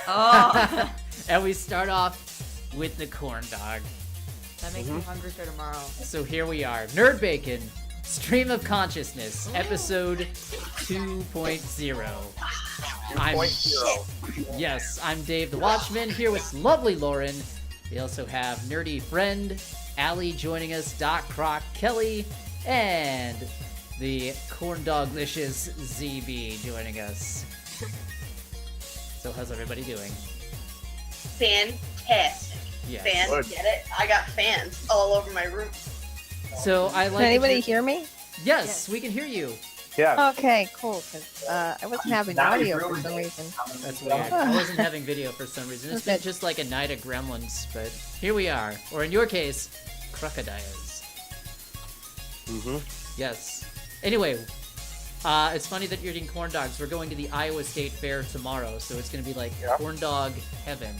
Oh. And we start off with the corn dog. That makes me hungry for tomorrow. So here we are, Nerd Bacon, Stream of Consciousness, episode 2.0. Yes, I'm Dave the Watchman, here with lovely Lauren. We also have nerdy friend Allie joining us, Doc Croc Kelly, and the corn doglicious ZB joining us. So how's everybody doing? Fantastic. Yes. Fans, get it? I got fans all over my room. So I like. Can anybody hear me? Yes, we can hear you. Yeah. Okay, cool. Cause I wasn't having audio for some reason. That's weird. I wasn't having video for some reason. It's been just like a night of gremlins, but here we are. Or in your case, crocodiles. Yes. Anyway, it's funny that you're eating corn dogs. We're going to the Iowa State Fair tomorrow, so it's going to be like corn dog heaven.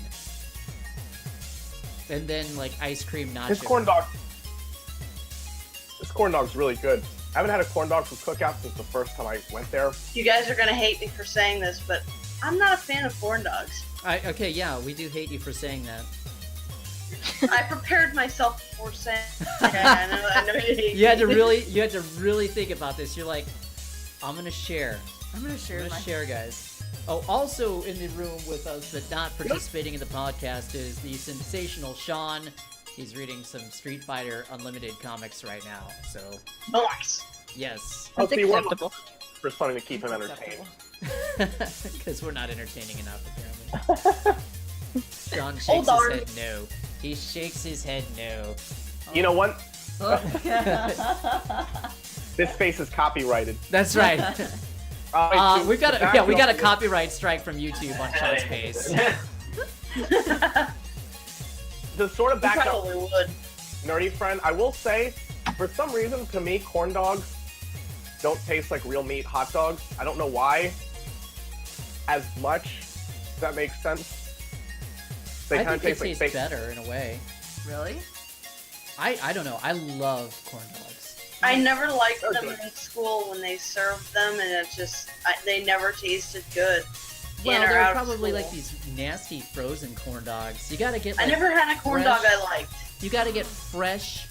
And then like ice cream nachos. This corn dog's really good. I haven't had a corn dog from Cookout since the first time I went there. You guys are gonna hate me for saying this, but I'm not a fan of corn dogs. Okay, yeah, we do hate you for saying that. I prepared myself before saying. Okay, I know you hate You had me. you had to really think about this. You're like, I'm gonna share. I'm gonna share guys. Oh, also in the room with us, but not participating in the podcast, is the sensational Sean. He's reading some Street Fighter Unlimited comics right now, so... Nice. Yes. That's acceptable. For something to keep him entertained. Because we're not entertaining enough, apparently. Sean shakes his head no. He shakes his head no. You know what? Oh. This face is copyrighted. That's right. We got a copyright strike from YouTube on Sean's face. To sort of back up, Probably would. nerdy friend, I will say, for some reason, to me, corn dogs don't taste like real meat hot dogs. I don't know why. As much. Does that make sense? They I kind of think taste it like tastes fake. better in a way. Really? I don't know. I love corn dogs. I never liked them in school when they served them, and it's just they never tasted good. Well, in or they're out of probably school. like these nasty frozen corn dogs. You gotta get. I Like, never had a corn fresh- dog I liked. You gotta get fresh,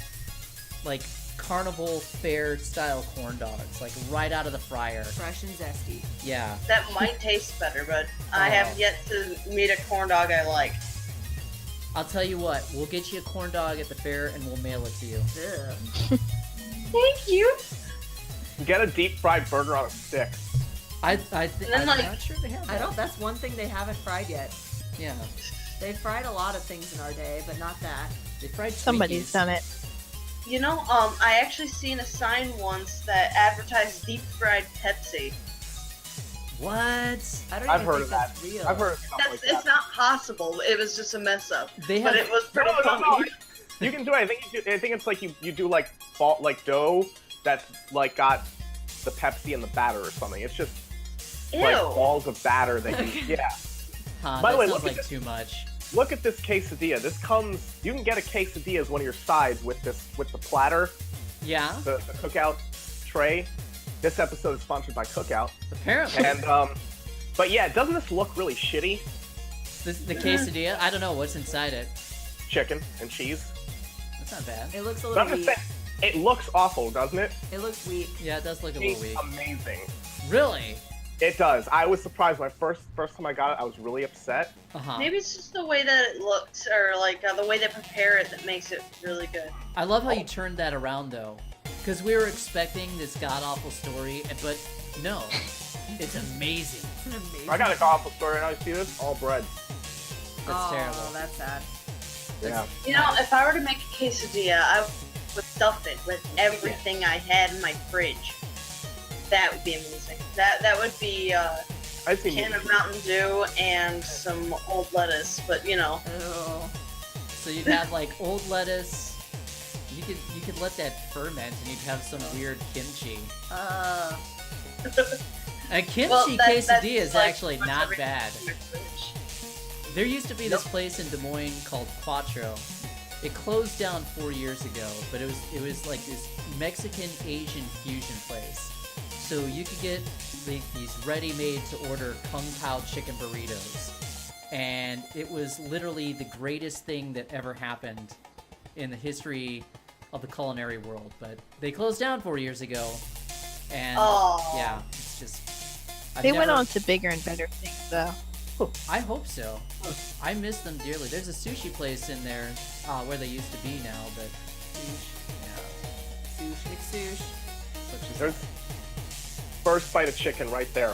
like carnival fair style corn dogs, like right out of the fryer. Fresh and zesty. Yeah. That might taste better, but I have yet to meet a corn dog I like. I'll tell you what. We'll get you a corn dog at the fair, and we'll mail it to you. Ugh. Thank you. Get a deep fried burger on a stick. I'm then, like- not sure they have that. That's one thing they haven't fried yet. Yeah. They've fried a lot of things in our day, but not that. They fried Somebody's Twinkies. done it. You know, I actually seen a sign once that advertised deep fried Pepsi. What? I don't I've even heard think of that. that's real. I've heard of stuff like It's that. not possible. It was just a mess up. They have. But it was pretty funny. No. You can do it. I think it's like you do like dough that's like got the Pepsi and the batter or something. It's just like Ew. balls of batter that you yeah. Huh, By that the way, sounds look at like this. too much. Look at this quesadilla. This comes. You can get a quesadilla as one of your sides with the platter, Yeah. the Cookout tray. This episode is sponsored by Cookout. Apparently. And but yeah, doesn't this look really shitty? The quesadilla. I don't know what's inside it. Chicken and cheese. That's not bad. It looks a But little I'm just weak. saying, it looks awful, doesn't it? It looks weak. Yeah, it does look a little Tastes weak. amazing. Really? It does. I was surprised when first time I got it. I was really upset. Uh-huh. Maybe it's just the way that it looks, or like the way they prepare it that makes it really good. I love how you turned that around, though. Because we were expecting this god-awful story, but no. It's amazing. It's amazing. I got a awful story. And I see this all bread. That's terrible. That's sad. Yeah. You know, if I were to make a quesadilla, I would stuff it with everything I had in my fridge. That would be amazing. That would be a I see. can of Mountain Dew and some old lettuce, but you know. Oh. So you'd have like old lettuce. You could let that ferment, and you'd have some weird kimchi. A kimchi quesadilla that's is like actually what's not everything bad. in my fridge. There used to be this place in Des Moines called Quattro. It closed down 4 years ago, but it was like this Mexican Asian fusion place. So you could get these ready-made to order Kung Pao chicken burritos, and it was literally the greatest thing that ever happened in the history of the culinary world. But they closed down 4 years ago, and yeah, it's just They went on to bigger and better things, though. I hope so. I miss them dearly. There's a sushi place in there where they used to be now, but Sush McSush. There's first bite of chicken right there.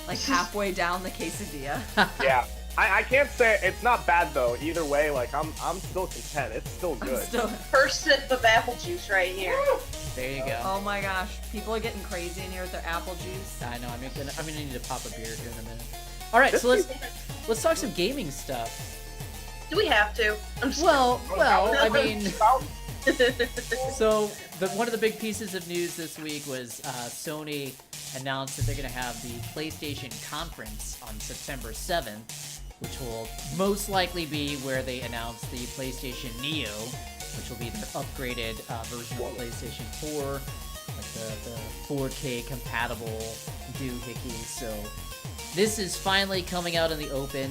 Like halfway down the quesadilla. Yeah. I can't say it's not bad though. Either way, like I'm still content. It's still good. First sip of apple juice right here. there you go. Oh my gosh, people are getting crazy in here with their apple juice. I know. I'm gonna need to pop a beer here in a minute. All right, so let's talk some gaming stuff. Do we have to? I'm just Well, I mean, so one of the big pieces of news this week was Sony announced that they're going to have the PlayStation conference on September 7th, which will most likely be where they announce the PlayStation Neo, which will be the upgraded version of PlayStation 4, like the 4K compatible doohickey. So this is finally coming out in the open.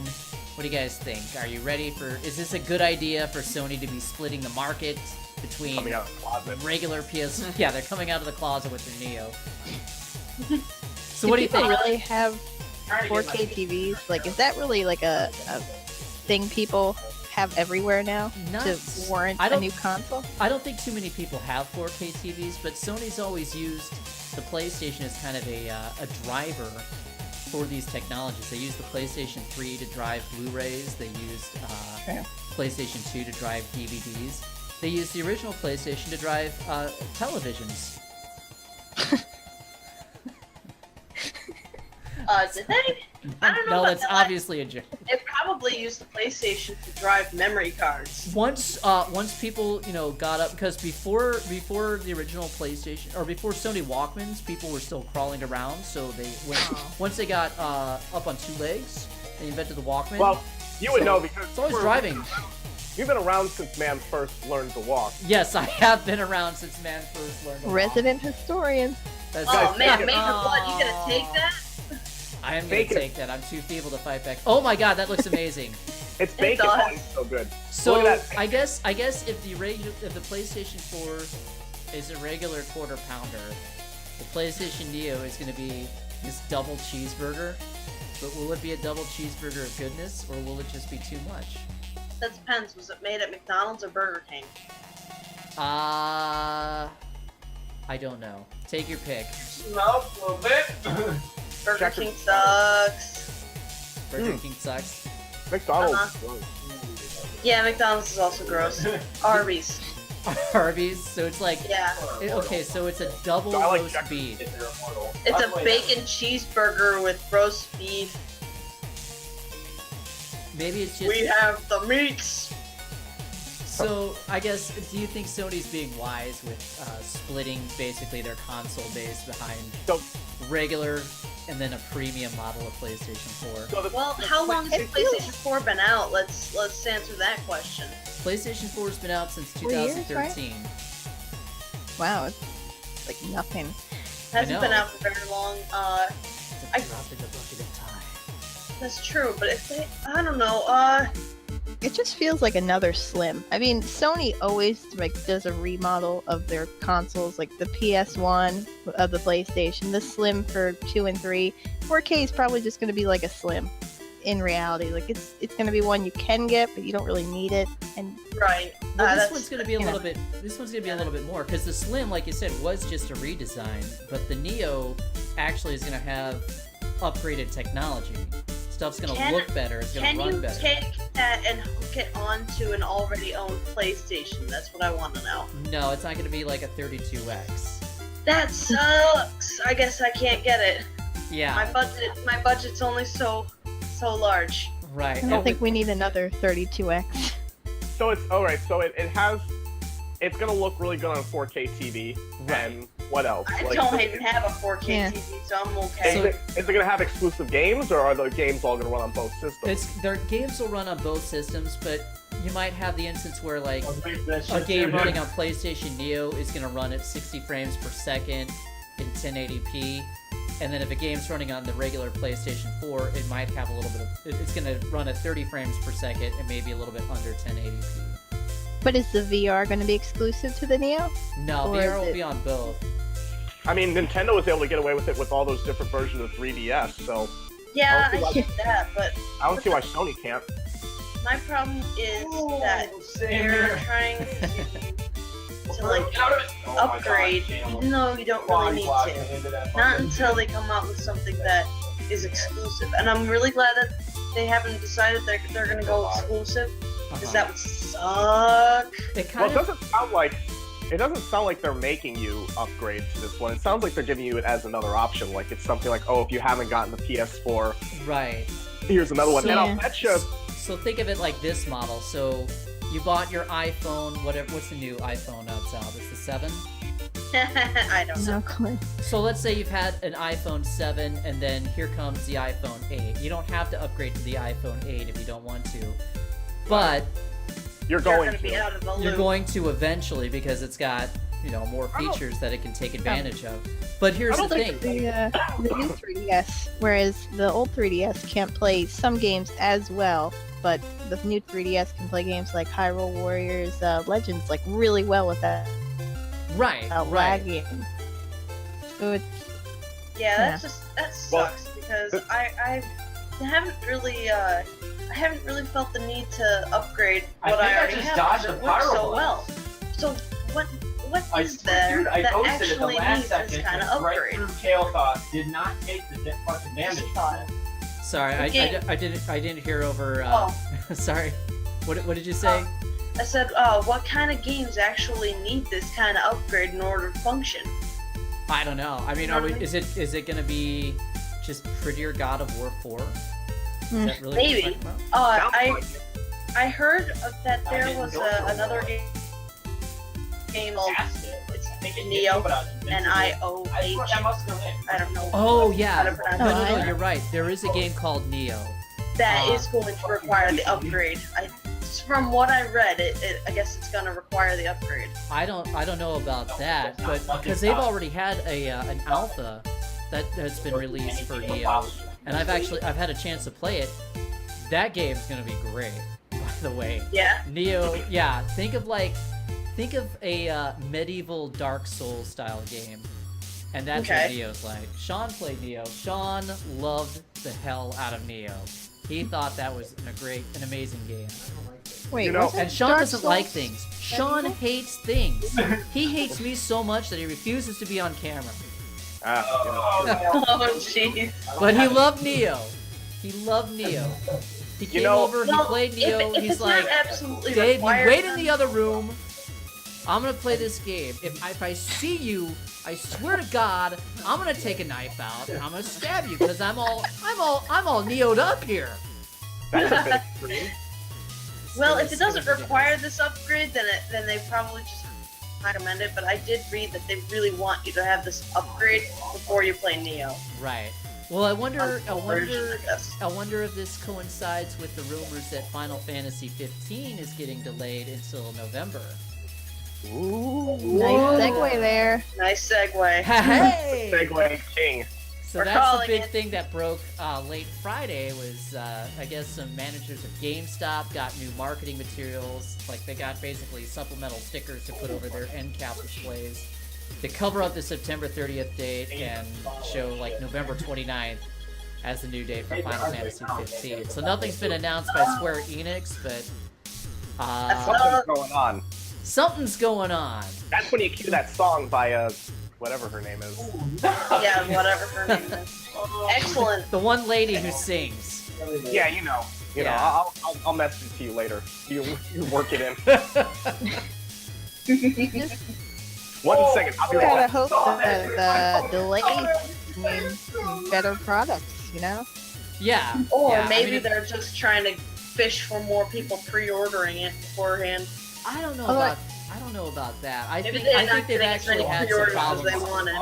What do you guys think? Are you ready for? Is this a good idea for Sony to be splitting the market between Coming out of the closet. regular PS? Yeah, they're coming out of the closet with their Neo. So what do you people think? really have 4K TVs? Like, is that really like a thing people have everywhere now Not- to warrant I a don't- new console? I don't think too many people have 4K TVs, but Sony's always used the PlayStation as kind of a driver for these technologies. They used the PlayStation 3 to drive Blu-rays. They used PlayStation 2 to drive DVDs. They used the original PlayStation to drive televisions. Did they? I don't know. No, about that's that. obviously a joke. It probably used the PlayStation to drive memory cards. Once people got up, because before the original PlayStation, or before Sony Walkmans, people were still crawling around. So they once they got up on two legs, they invented the Walkman. Well, you would know because it's always driving. You've been around since man first learned to walk. Yes, I have been around since man first learned to walk. Resident historian. That's Oh man, Bacon. Major Blood, you gonna take that? I am gonna Bacon. take that. I'm too feeble to fight back. Oh my god, that looks amazing. It's bacon. does. Oh, it's so good. So Look at that. I guess if the PlayStation 4 is a regular quarter pounder, the PlayStation Neo is going to be this double cheeseburger. But will it be a double cheeseburger of goodness, or will it just be too much? That depends. Was it made at McDonald's or Burger King? I don't know. Take your pick. No, a little bit. Burger Check King sucks. Burger King sucks. McDonald's. Yeah, McDonald's is also gross. Arby's. Arby's. So it's like Yeah. okay. So it's a double I like roast Checkers. beef. It's a bacon cheeseburger with roast beef. Maybe it's just. We have the meats. So, I guess, do you think Sony's being wise with splitting basically their console base behind So, regular and then a premium model of PlayStation 4? so the, Well, how long has PlayStation 4 been out? Let's answer that question. PlayStation 4's been out since 3 years, 2013. Wow, it's like nothing. Hasn't know. been out for very long. It's a drop in the bucket of time. That's true, but if they, I don't know. It just feels like another Slim. I mean, Sony always like does a remodel of their consoles, like the PS1 of the PlayStation, the Slim for 2 and 3. 4K is probably just going to be like a Slim. In reality, like it's going to be one you can get, but you don't really need it. And Right. Well, this That's- one's going to be a little bit. This one's going to be a little bit more because the Slim, like you said, was just a redesign, but the Neo actually is going to have upgraded technology. Stuff's going to Can- look better. It's going Can to run you better. take that and hook it onto an already owned PlayStation? That's what I want to know. No, it's not going to be like a 32X. That sucks. I guess I can't get it. Yeah, My budget's only so large. right. I don't think we need another 32X. so it's all right. So it has. It's gonna look really good on a 4K TV. Right. And what else? I Like, don't even have a 4K Yeah. TV, so I'm okay. Is it gonna have exclusive games, or are the games all gonna run on both systems? Their games will run on both systems, but you might have the instance where like a game running on PlayStation Neo is going to run at 60 frames per second in 1080p, And then if a game's running on the regular PlayStation 4, it might have a little bit of... It's going to run at 30 frames per second and maybe a little bit under 1080p. But is the VR going to be exclusive to the Neo? No, Or VR is will it- be on both. I mean, Nintendo was able to get away with it with all those different versions of 3DS, so Yeah, Oh, I get that, but I don't see why Sony can't. my problem is that Same they're here. trying to like upgrade, even though you don't really need to. Not until they come out with something that is exclusive. And I'm really glad that they haven't decided they're gonna go exclusive, because that would suck. It Well, kind it of... doesn't sound like they're making you upgrade to this one. It sounds like they're giving you it as another option. Like it's something like, oh, if you haven't gotten the PS4, Right. here's another one. So- And I'll bet you. So think of it like this model. So you bought your iPhone, whatever. What's the new iPhone that's out? It's the 7? I don't know. No clue. So let's say you've had an iPhone 7 and then here comes the iPhone 8. You don't have to upgrade to the iPhone 8 if you don't want to. But You're You're going gonna be to. out of the you're loop. going to eventually because it's got, more I don't- features that it can take advantage of. But here's the I don't thing. The new 3DS, whereas the old 3DS can't play some games as well, but the new 3DS can play games like Hyrule Warriors, Legends, like really well with that Right, right. lagging. So it's Yeah, Yeah. that sucks because I haven't really felt the need to upgrade I what think I I already just have dodged because a it works so pyro well. So what I is swear, there dude, I that ghosted at the actually last needs second this kind of and right upgrade? through Kale Thought did not take the fucking damage. Sorry, Okay. I didn't hear over. Oh. Sorry. What did you say? I said, what kind of games actually need this kind of upgrade in order to function? I don't know. I mean, is it gonna be just prettier God of War 4? Is that really what you're Maybe. talking about? Sounds I like it. I heard that I there didn't was go for a another while. game called Past it. It's thinking Neo, but I was invincible. N-I-O-H. I swear that must have been it. I don't know. Oh how yeah. to No, pronounce no, it. no. You're right. There is a game called Neo. That is going to require the upgrade. From what I read, I guess it's going to require the upgrade. I don't know about that, but because they've already had an alpha that's been released for Neo, and I've had a chance to play it. That game's gonna be great, by the way. Yeah. Neo, yeah. Think of a medieval Dark Souls style game, and that's what Okay. Neo's like. Sean played Neo. Sean loved the hell out of Neo. He thought that was an amazing game. wait, You know- wasn't And Sean Dark doesn't like Souls things. Sean medieval? hates things. He hates me so much that he refuses to be on camera. Oh, jeez. But he loved Neo. He loved Neo. He came over, he Well, played Neo. if He's it's like, not absolutely Dave, you required, wait in the other room. I'm gonna play this game. If I see you, I swear to God, I'm gonna take a knife out and I'm gonna stab you because I'm all Neo'd up here. That's a bit extreme. Well, if it doesn't require this upgrade, then they probably just recommend it. But I did read that they really want you to have this upgrade before you play Neo. Right. Well, I wonder guess. if this coincides with the rumors that Final Fantasy 15 is getting delayed until November. Ooh. Nice segue there. Nice segue. Hey! Segway king. So We're that's the calling big it. thing that broke late Friday was, I guess, some managers of GameStop got new marketing materials. Like, they got basically supplemental stickers to put over their end cap displays to cover up the September 30th date and show, like, November 29th as the new date for Final Fantasy 15. So nothing's been announced by Square Enix, but Something's going on. something's going on. That's when you cue that song by whatever her name is. Yeah, whatever her name is. Excellent. The one lady who sings. Yeah, you know. Yeah. I'll message it to you later. You work it in. One second. I'll be right Gotta back. hope that the delay means better products, you know? Yeah. Or yeah, I maybe mean, they're just trying to fish for more people pre-ordering it beforehand. I don't know Although- about that. I Maybe think they're I not think they've getting as actually many had some pre-orders as problems. they wanted.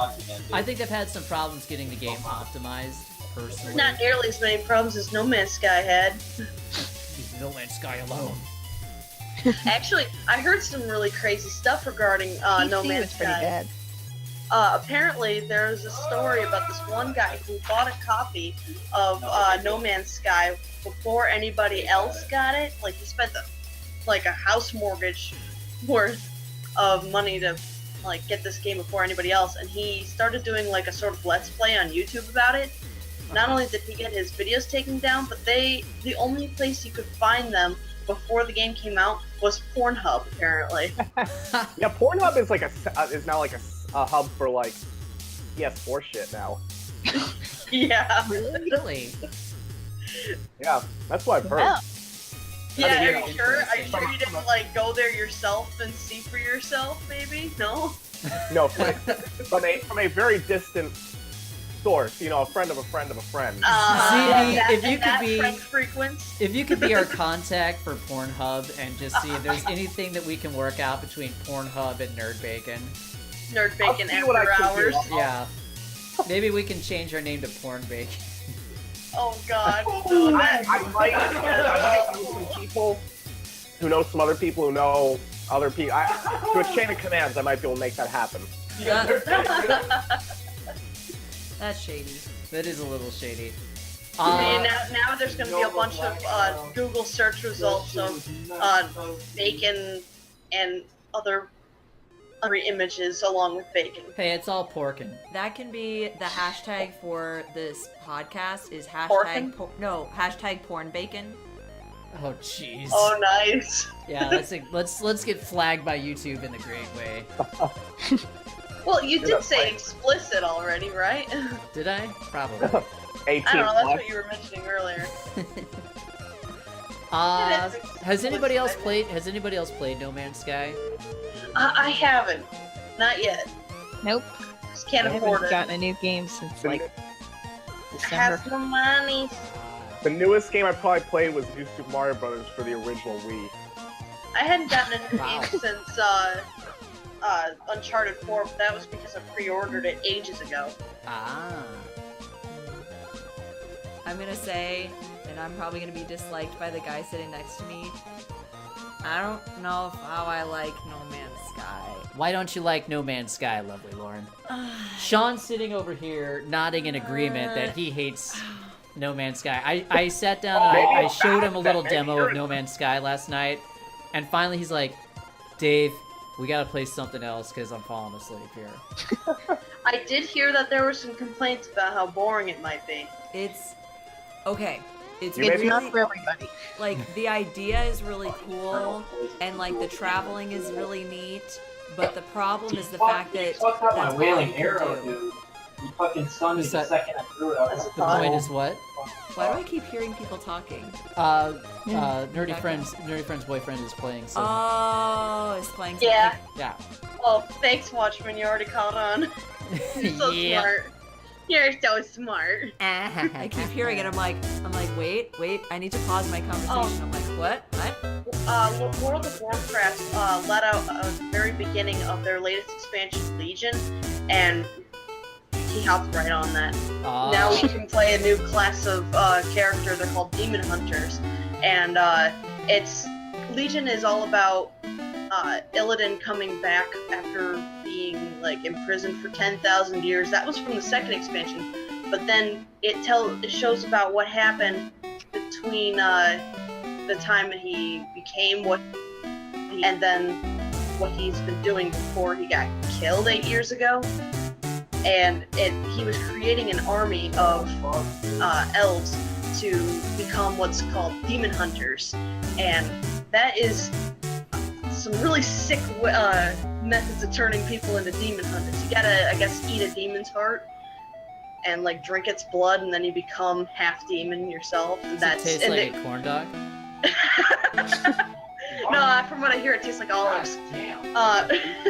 I think they've had some problems getting the game optimized. Personally, Not nearly as many problems as No Man's Sky had. leave No Man's Sky alone. Actually, I heard some really crazy stuff regarding No PC Man's was pretty Sky. bad. apparently there's a story about this one guy who bought a copy of No Man's Sky before anybody else got it. Like, he spent a house mortgage worth of money to like get this game before anybody else, and he started doing like a sort of let's play on YouTube about it. Not only did he get his videos taken down, but the only place you could find them before the game came out was Pornhub, apparently. Yeah, Pornhub is is now like a hub for like PS4 shit now. Yeah. Really? Yeah, that's what I've heard. Wow. Yeah, I mean, are you sure? Are you sure you didn't like go there yourself and see for yourself? Maybe no. No, from a very distant source. You know, a friend of a friend of a friend. If you could be- friend frequents. If you could be our contact for Pornhub and just see if there's anything that we can work out between Pornhub and NerdBacon. NerdBacon see what I after can do. hours. Yeah. Maybe we can change our name to Pornbacon. Oh God. I might know some people who know some other people who know other people. Through a chain of commands, I might be able to make that happen. That's shady. That is a little shady. Now there's going to be a bunch of Google search results of bacon and other images along with bacon. Hey, it's all porkin'. That can be the hashtag for this podcast is Porkin'? hashtag porn bacon. Oh, jeez. Oh, nice. Yeah, let's get flagged by YouTube in the great way. Well, you did say explicit already, right? Did I? Probably. 18 I don't know, that's plus. what you were mentioning earlier. Has anybody else played No Man's Sky? I haven't. Not yet. Nope. Just can't I afford haven't it. gotten a new game since like Have December. some money. The newest game I probably played was New Super Mario Brothers for the original Wii. I hadn't gotten a new Wow. game since Uncharted 4, but that was because I pre-ordered it ages ago. Ah. I'm gonna say, and I'm probably gonna be disliked by the guy sitting next to me. I don't know how I like No Man's Sky. Why don't you like No Man's Sky, lovely Lauren? Sean's sitting over here nodding in agreement that he hates No Man's Sky. I sat down and I showed him a little demo of No Man's Sky last night, and finally he's like, Dave, we gotta play something else because I'm falling asleep here. I did hear that there were some complaints about how boring it might be. It's okay. It's You It's really not for everybody. like the idea is really cool, and like the traveling is really neat. But the problem is the fact that You fucked up my that's all wailing you can arrow, do. dude. You fucking stunned me Is the that- second I threw it out. That's a The thought. point is what? Why do I keep hearing people talking? Nerdy friend's boyfriend is playing. So Oh, it's playing something. Yeah. yeah. Oh, thanks, Watchman. You already caught on. You're so Yeah. smart. You're so smart. I keep hearing it. I'm like, wait, I need to pause my conversation. I'm like, what? World of Warcraft let out at the very beginning of their latest expansion, Legion, and he hopped right on that. Now we can play a new class of character. They're called Demon Hunters, and Legion is all about Illidan coming back after being like imprisoned for 10,000 years. That was from the second expansion, but then it shows about what happened between the time he became and then what he's been doing before he got killed 8 years ago. And he was creating an army of elves to become what's called demon hunters, and that is some really sick methods of turning people into demon hunters. You gotta, I guess, eat a demon's heart and like drink its blood, and then you become half demon yourself. And Does it taste like a corn dog? No, from what I hear, it tastes like olives. Damn.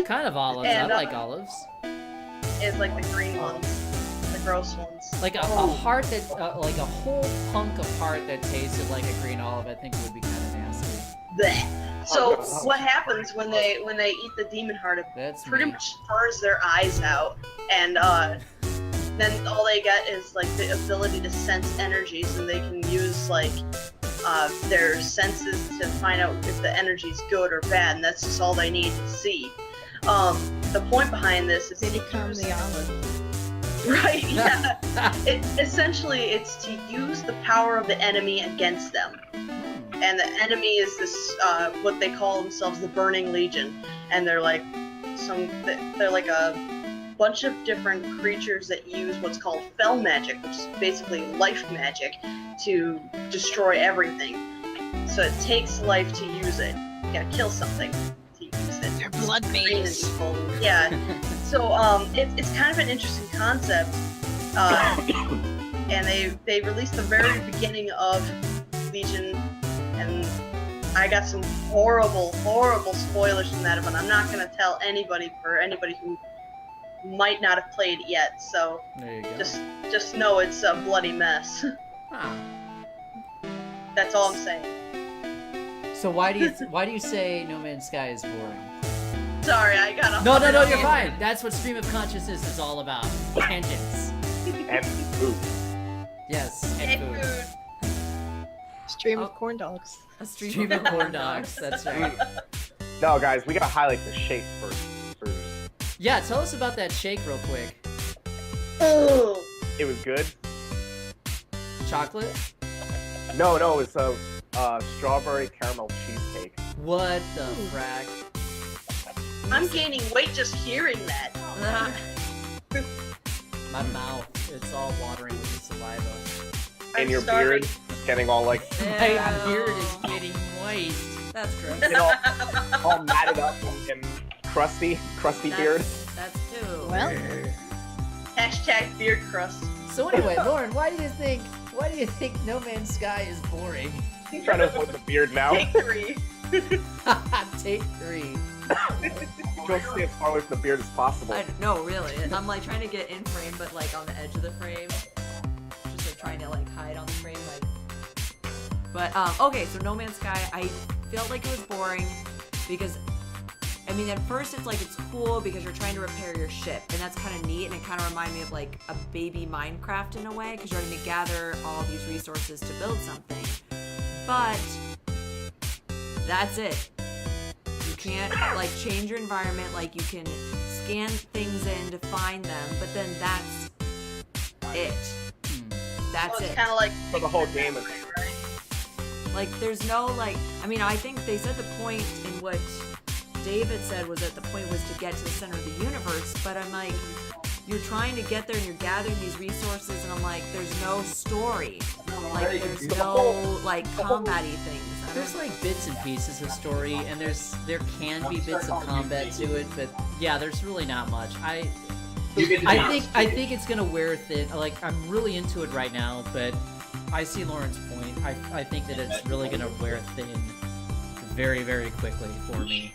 Kind of olives. And, I like olives. Is like the green ones, the gross ones. Like a heart that, like a whole hunk of heart that tasted like a green olive, I think would be kind of nasty. Blech. So what happens when they eat the demon heart? It That's pretty me. much burns their eyes out, and then all they get is like the ability to sense energies, and they can use like their senses to find out if the energy's good or bad, and that's just all they need to see. the point behind this is They to become use- the olive. right. Yeah. Essentially, it's to use the power of the enemy against them. And the enemy is this, what they call themselves, the Burning Legion, and they're like a bunch of different creatures that use what's called fel magic, which is basically life magic, to destroy everything. So it takes life to use it. You gotta kill something to use it. They're blood mages. Yeah. So it's kind of an interesting concept, and they released the very beginning of Legion, and I got some horrible spoilers from that, but I'm not gonna tell anybody who might not have played it yet. So There you go. just know it's a bloody mess. Huh. That's all I'm saying. So why do you say No Man's Sky is boring? Sorry, I got off. No, on you're a fine. That's what Stream of Consciousness is all about. Tangents. And food. Yes, Hey, and food. food. Stream Oh. of corn dogs. A Stream of corn dogs. That's right. No, guys, we gotta highlight the shake first. Yeah, tell us about that shake real quick. Ugh. It was good. Chocolate? No, it's a strawberry caramel cheesecake. What the frack? I'm gaining weight just hearing that. My mouth, it's all watering with the saliva. And I'm your starving. beard is getting all like My beard is getting moist. That's gross. you know, all matted up and crusty beard. That's too. Well, Hashtag beard crust. So anyway, Lauren, why do you think No Man's Sky is boring? I'm trying to avoid the beard now. Take 3. Take 3. Just stay as far away from the beard as possible. No, really. I'm like trying to get in frame, but like on the edge of the frame. Just like trying to like hide on the frame, like. But okay, so No Man's Sky, I felt like it was boring because, I mean, at first it's like it's cool because you're trying to repair your ship, and that's kind of neat, and it kind of reminded me of like a baby Minecraft in a way, because you're having to gather all these resources to build something. But that's it. You can't like change your environment, like you can scan things in to find them, but then that's it. That's Well, it's it. kind of like So the whole game is right? Like there's no like, I mean, I think they said the point in what David said was that the point was to get to the center of the universe, but I'm like, you're trying to get there and you're gathering these resources, and I'm like, there's no story. Like there's no like combat-y things. I There's don't- like bits and pieces of story, and there can be bits of combat to it, but yeah, there's really not much. I think it's gonna wear thin. Like I'm really into it right now, but I see Lauren's point. I think that it's really gonna wear thin very, very quickly for me.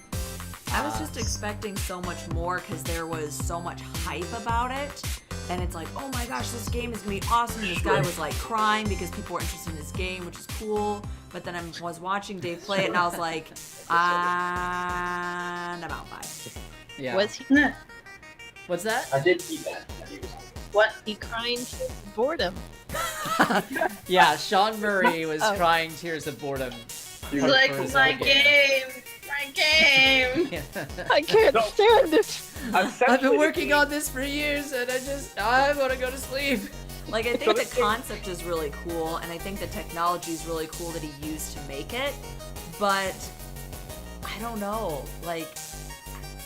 I was just expecting so much more because there was so much hype about it. And it's like, oh my gosh, this game is gonna be awesome. And this guy was like crying because people were interested in this game, which is cool. But then I was watching Dave play it and I was like, and I'm out. Bye. Yeah. was he, What's that? I did see that. What? he crying boredom? Yeah, Sean Murray was Oh. crying tears of boredom. It's for like his my own game. I can't No. stand it. I've been working on this for years, and I want to go to sleep. Like, I think the concept is really cool, and I think the technology is really cool that he used to make it. But I don't know. Like,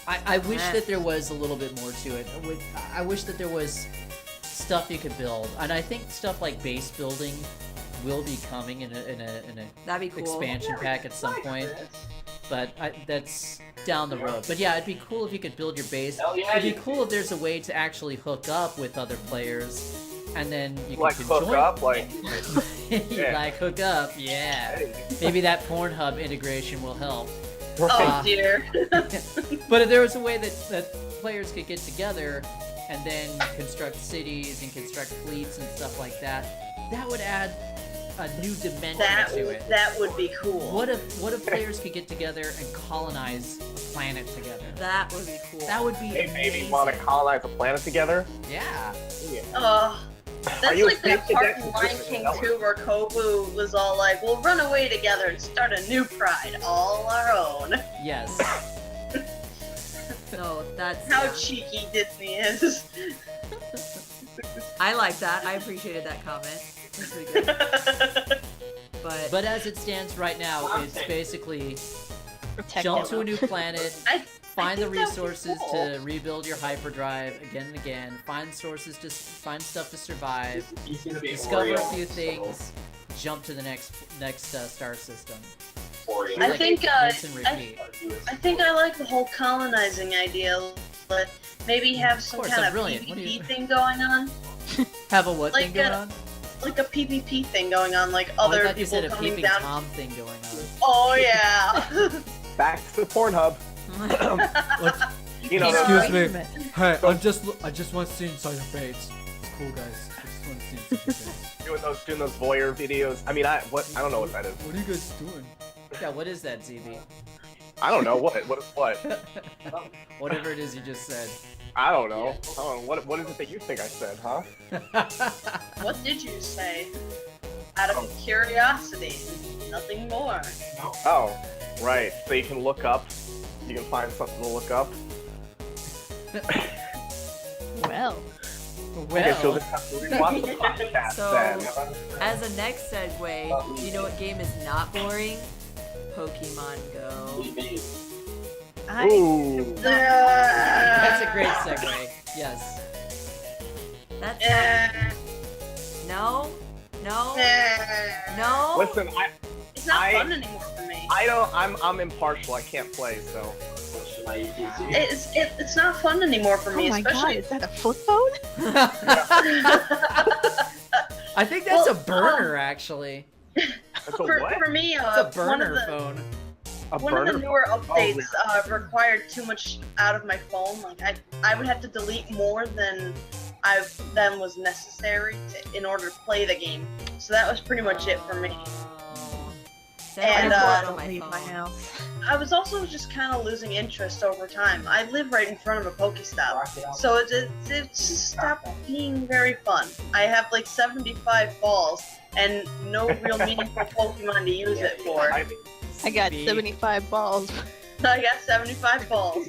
I wish that there was a little bit more to it. I wish that there was stuff you could build, and I think stuff like base building will be coming in a that'd be cool. expansion pack at some point. But that's down the road. But yeah, it'd be cool if you could build your base. Hell yeah, It'd you be cool if there's a way to actually hook up with other players, and then you like could hook join. up, like Yeah. Like hook up, yeah. Maybe that Pornhub integration will help. Oh dear. But if there was a way that players could get together and then construct cities and construct fleets and stuff like that, that would add a new dimension to it. That would be cool. What if players could get together and colonize a planet together? That would be cool. That would be Hey, maybe amazing. want to colonize a planet together? Yeah. That's you like that thinking part that in Lion exists King in 2 where Kobu was all like, we'll run away together and start a new pride, all our own. Yes. No, So that's How yeah. cheeky Disney is. I like that. I appreciated that comment. That's pretty good. But as it stands right now, it's basically Protect jump it. to a new planet, find the think that would be resources cool. to rebuild your hyperdrive again and again, find stuff to survive, He's gonna be discover a Oreo, few so things, jump to the next star system. Oreo. I Like, think, rinse and I repeat. think I like the whole colonizing idea, but maybe have some course, kind that's of brilliant. What do you- PvP thing going on. Have a what thing Like going a- on? Like a PvP thing going on, like Oh, I other thought you said people a coming peeping down. Tom thing going on. Oh yeah. Back to Pornhub. You know, Excuse Excuse me. me. Hey, I just want to see inside your face. It's cool, guys. I just want to see inside your face. doing those voyeur videos. I mean, I don't know what that is. What are you guys doing? Yeah, what is that, ZB? I don't know what Whatever it is you just said. I don't know. What is it that you think I said, huh? What did you say? Out of curiosity, nothing more. Oh, right. So you can look up. You can find something to look up. Well, I guess you'll Well, just have to rewatch the podcast So- then. As a next segue, do you know what game is not boring? Pokemon Go. I Ooh. that's a great segue. Yes. That's Eh, no, no, eh. no. Listen, It's not I- fun anymore for me. I'm impartial. I can't play, so. It's not fun anymore for oh me, my god, especially. is that a flip phone? I think that's a Well, burner, actually. That's a For, what? for me, It's a one of burner the phone. A one of the burner? newer Oh, updates required too much out of my phone. Like I would have to delete more than was necessary in order to play the game. So that was pretty much it for me. Oh. And, I have a lot uh, on my leave my phone. house. I was also just kind of losing interest over time. I live right in front of a Pokestop, so it just stopped being very fun. I have like 75 balls and no real meaningful Pokemon to use it for. I got ZB. 75 balls. I got 75 balls.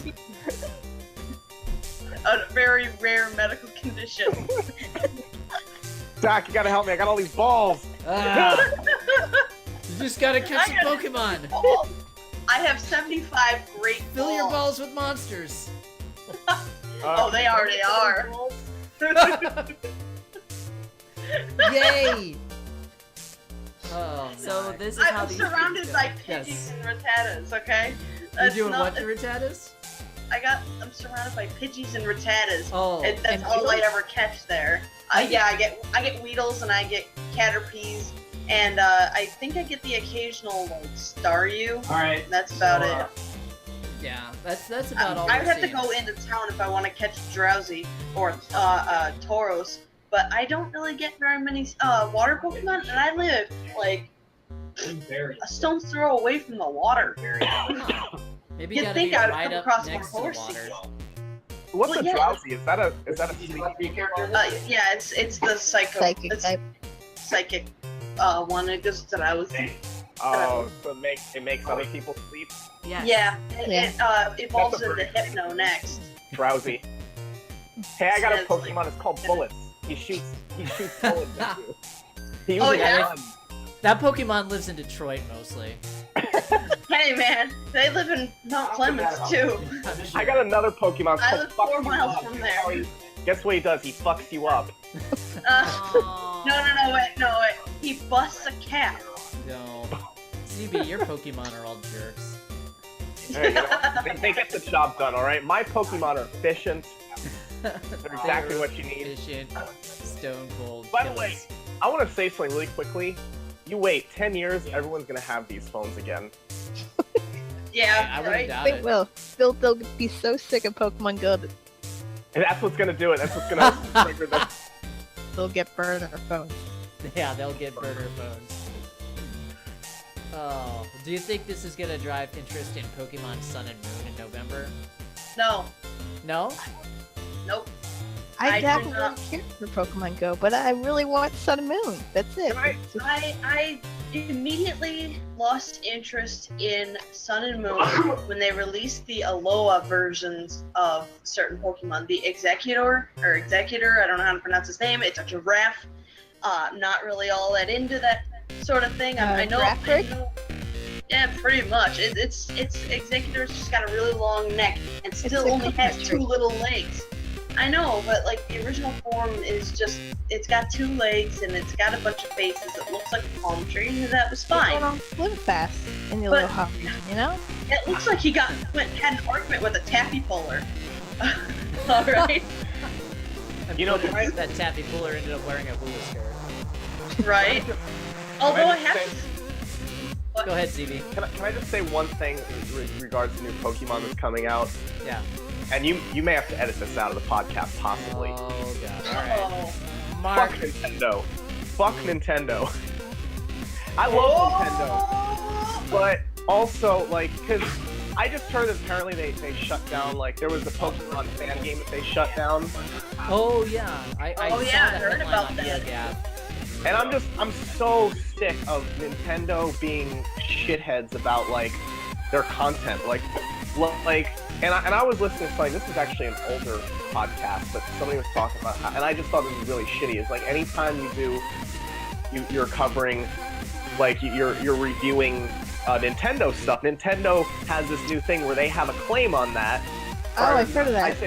A very rare medical condition. Doc, you gotta help me. I got all these balls. Ah, you just gotta catch some I got- Pokemon. Balls. I have 75 great Fill your balls. balls with monsters. Oh, they already are. Yay! Oh, So my. this is how I'm these surrounded things by go. Yes. Pidgeys and Rattatas, okay? You're That's doing not- what to Rattatas? I'm surrounded by Pidgeys and Rattatas. Oh, That's and all I Weedles? ever catch there. Yeah, I get Weedles and I get Caterpies, and I think I get the occasional like Staryu. Alright. That's about it. yeah, that's about all I we're would have to seeing. go into town if I want to catch Drowsy or Tauros, but I don't really get very many water Pokemon, and I live like a stone's throw away from the water. Maybe You'd gotta think be I would right come up across next to more the horses. water. What's Well, a yeah. drowsy? Is that a sleep? Yeah, it's the Psychic it's type. psychic one. It goes to Drowsy. Oh, so it makes other people sleep. Yes. Yeah, it evolves That's a into Hypno next. Drowsy. Hey, I got a It's like- Pokemon. It's called Bullets. He shoots bullets at you. He Oh, uses a yeah? gun. That Pokemon lives in Detroit mostly. Hey man, they live in Mount Clemens too. I got another Pokemon. It's I called live Fuck 4 You miles Up. from there. Guess what he does? He fucks you up. Oh. No, wait. He busts a cat. No. CB, your Pokemon are all jerks. Hey, you know, they get the job done, all right? My Pokemon are efficient. They're exactly what you need. Efficient, stone cold. By the way, killers. I want to say something really quickly. You wait 10 years, everyone's gonna have these phones again. Yeah, I wouldn't right. doubt They it. will. They'll be so sick of Pokemon Go that And that's what's gonna do it. That's what's gonna trigger the. they'll get burned on their phones. Yeah, they'll get burner phones. Oh, do you think this is gonna drive interest in Pokemon Sun and Moon in November? No, No? nope. I I do definitely not- don't care for Pokemon Go, but I really want Sun and Moon. That's it. Can I- Just- I immediately lost interest in Sun and Moon when they released the Alola versions of certain Pokemon. The Executor, I don't know how to pronounce his name. It's a giraffe. Not really all that into that sort of thing. I know. Graphic? Yeah, pretty much. It's Executor's just got a really long neck and still a only has cookie 2 tree. little legs. I know, but like the original form is just, it's got 2 legs and it's got a bunch of faces. It looks like a palm tree, and that was It's going fine. on Slim Fast in the But- little hot region, you know? It looks like he had an argument with a taffy puller. All right, You know, that Taffy Puller ended up wearing a hula skirt. right. Although I have. Go ahead, ZB. Can I just say one thing in regards to new Pokemon that's coming out? Yeah. And you may have to edit this out of the podcast, possibly. Oh god. All right. Oh. Mark. Fuck Nintendo. Fuck Nintendo. I love Nintendo, but also like, cause I just heard that apparently they shut down. Like there was a Pokemon fan game that they shut down, Oh yeah. I Oh, saw yeah, I that heard headline about on that. NeoGAF. and I'm so sick of Nintendo being shitheads about like their content. Like, and I was listening to something. This is actually an older podcast, but somebody was talking about, and I just thought this was really shitty. Is like anytime you're covering, like you're reviewing Nintendo stuff. Nintendo has this new thing where they have a claim on that. Oh, I've heard of that.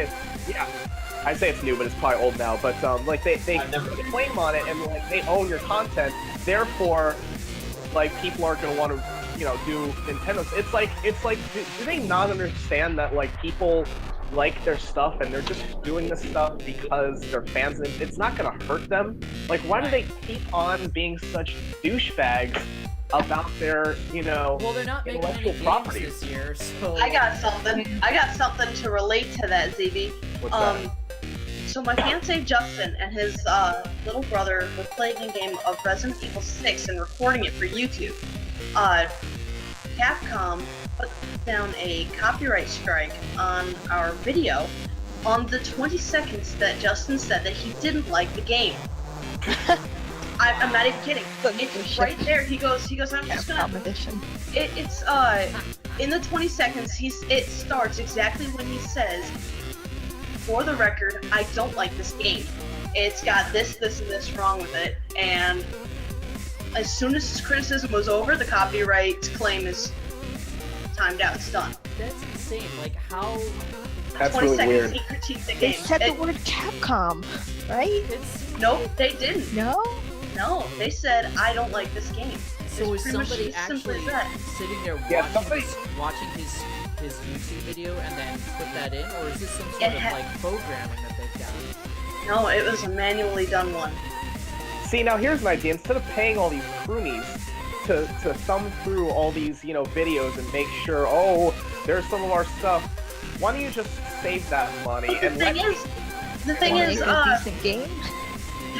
I say it's new, but it's probably old now. But like they I've never put a claim on it, and like they own your content. Therefore, like people aren't gonna want to, do Nintendo. It's like, do they not understand that like people like their stuff and they're just doing this stuff because they're fans and it's not gonna hurt them? Like, why do they keep on being such douchebags about their, Well, they're not making any intellectual games property? this year, so I got something to relate to that, ZB. What's that? So my fiance Justin and his little brother were playing a game of Resident Evil 6 and recording it for YouTube. Capcom put down a copyright strike on our video on the 20 seconds that Justin said that he didn't like the game. I'm not even kidding. It's right there. He goes, I'm just gonna Competition. it's in the 20 seconds it starts exactly when he says, for the record, I don't like this game. It's got this, and this wrong with it. And as soon as his criticism was over, the copyright claim is timed out. It's done. that's insane. Like how That's 20 really seconds weird. he critiqued the They game. said the word Capcom, right? it's Nope, they didn't. No? No, they said, I don't like this game. so It's is pretty much somebody as simple actually as that. sitting there Yeah, watching his YouTube video and then put that in, or is this some sort It of ha- like programming that they've done? No, it was a manually done one. See, now here's an idea. Instead of paying all these croonies to thumb through all these, videos and make sure, oh, there's some of our stuff, why don't you just save that money The and let thing is, a decent game.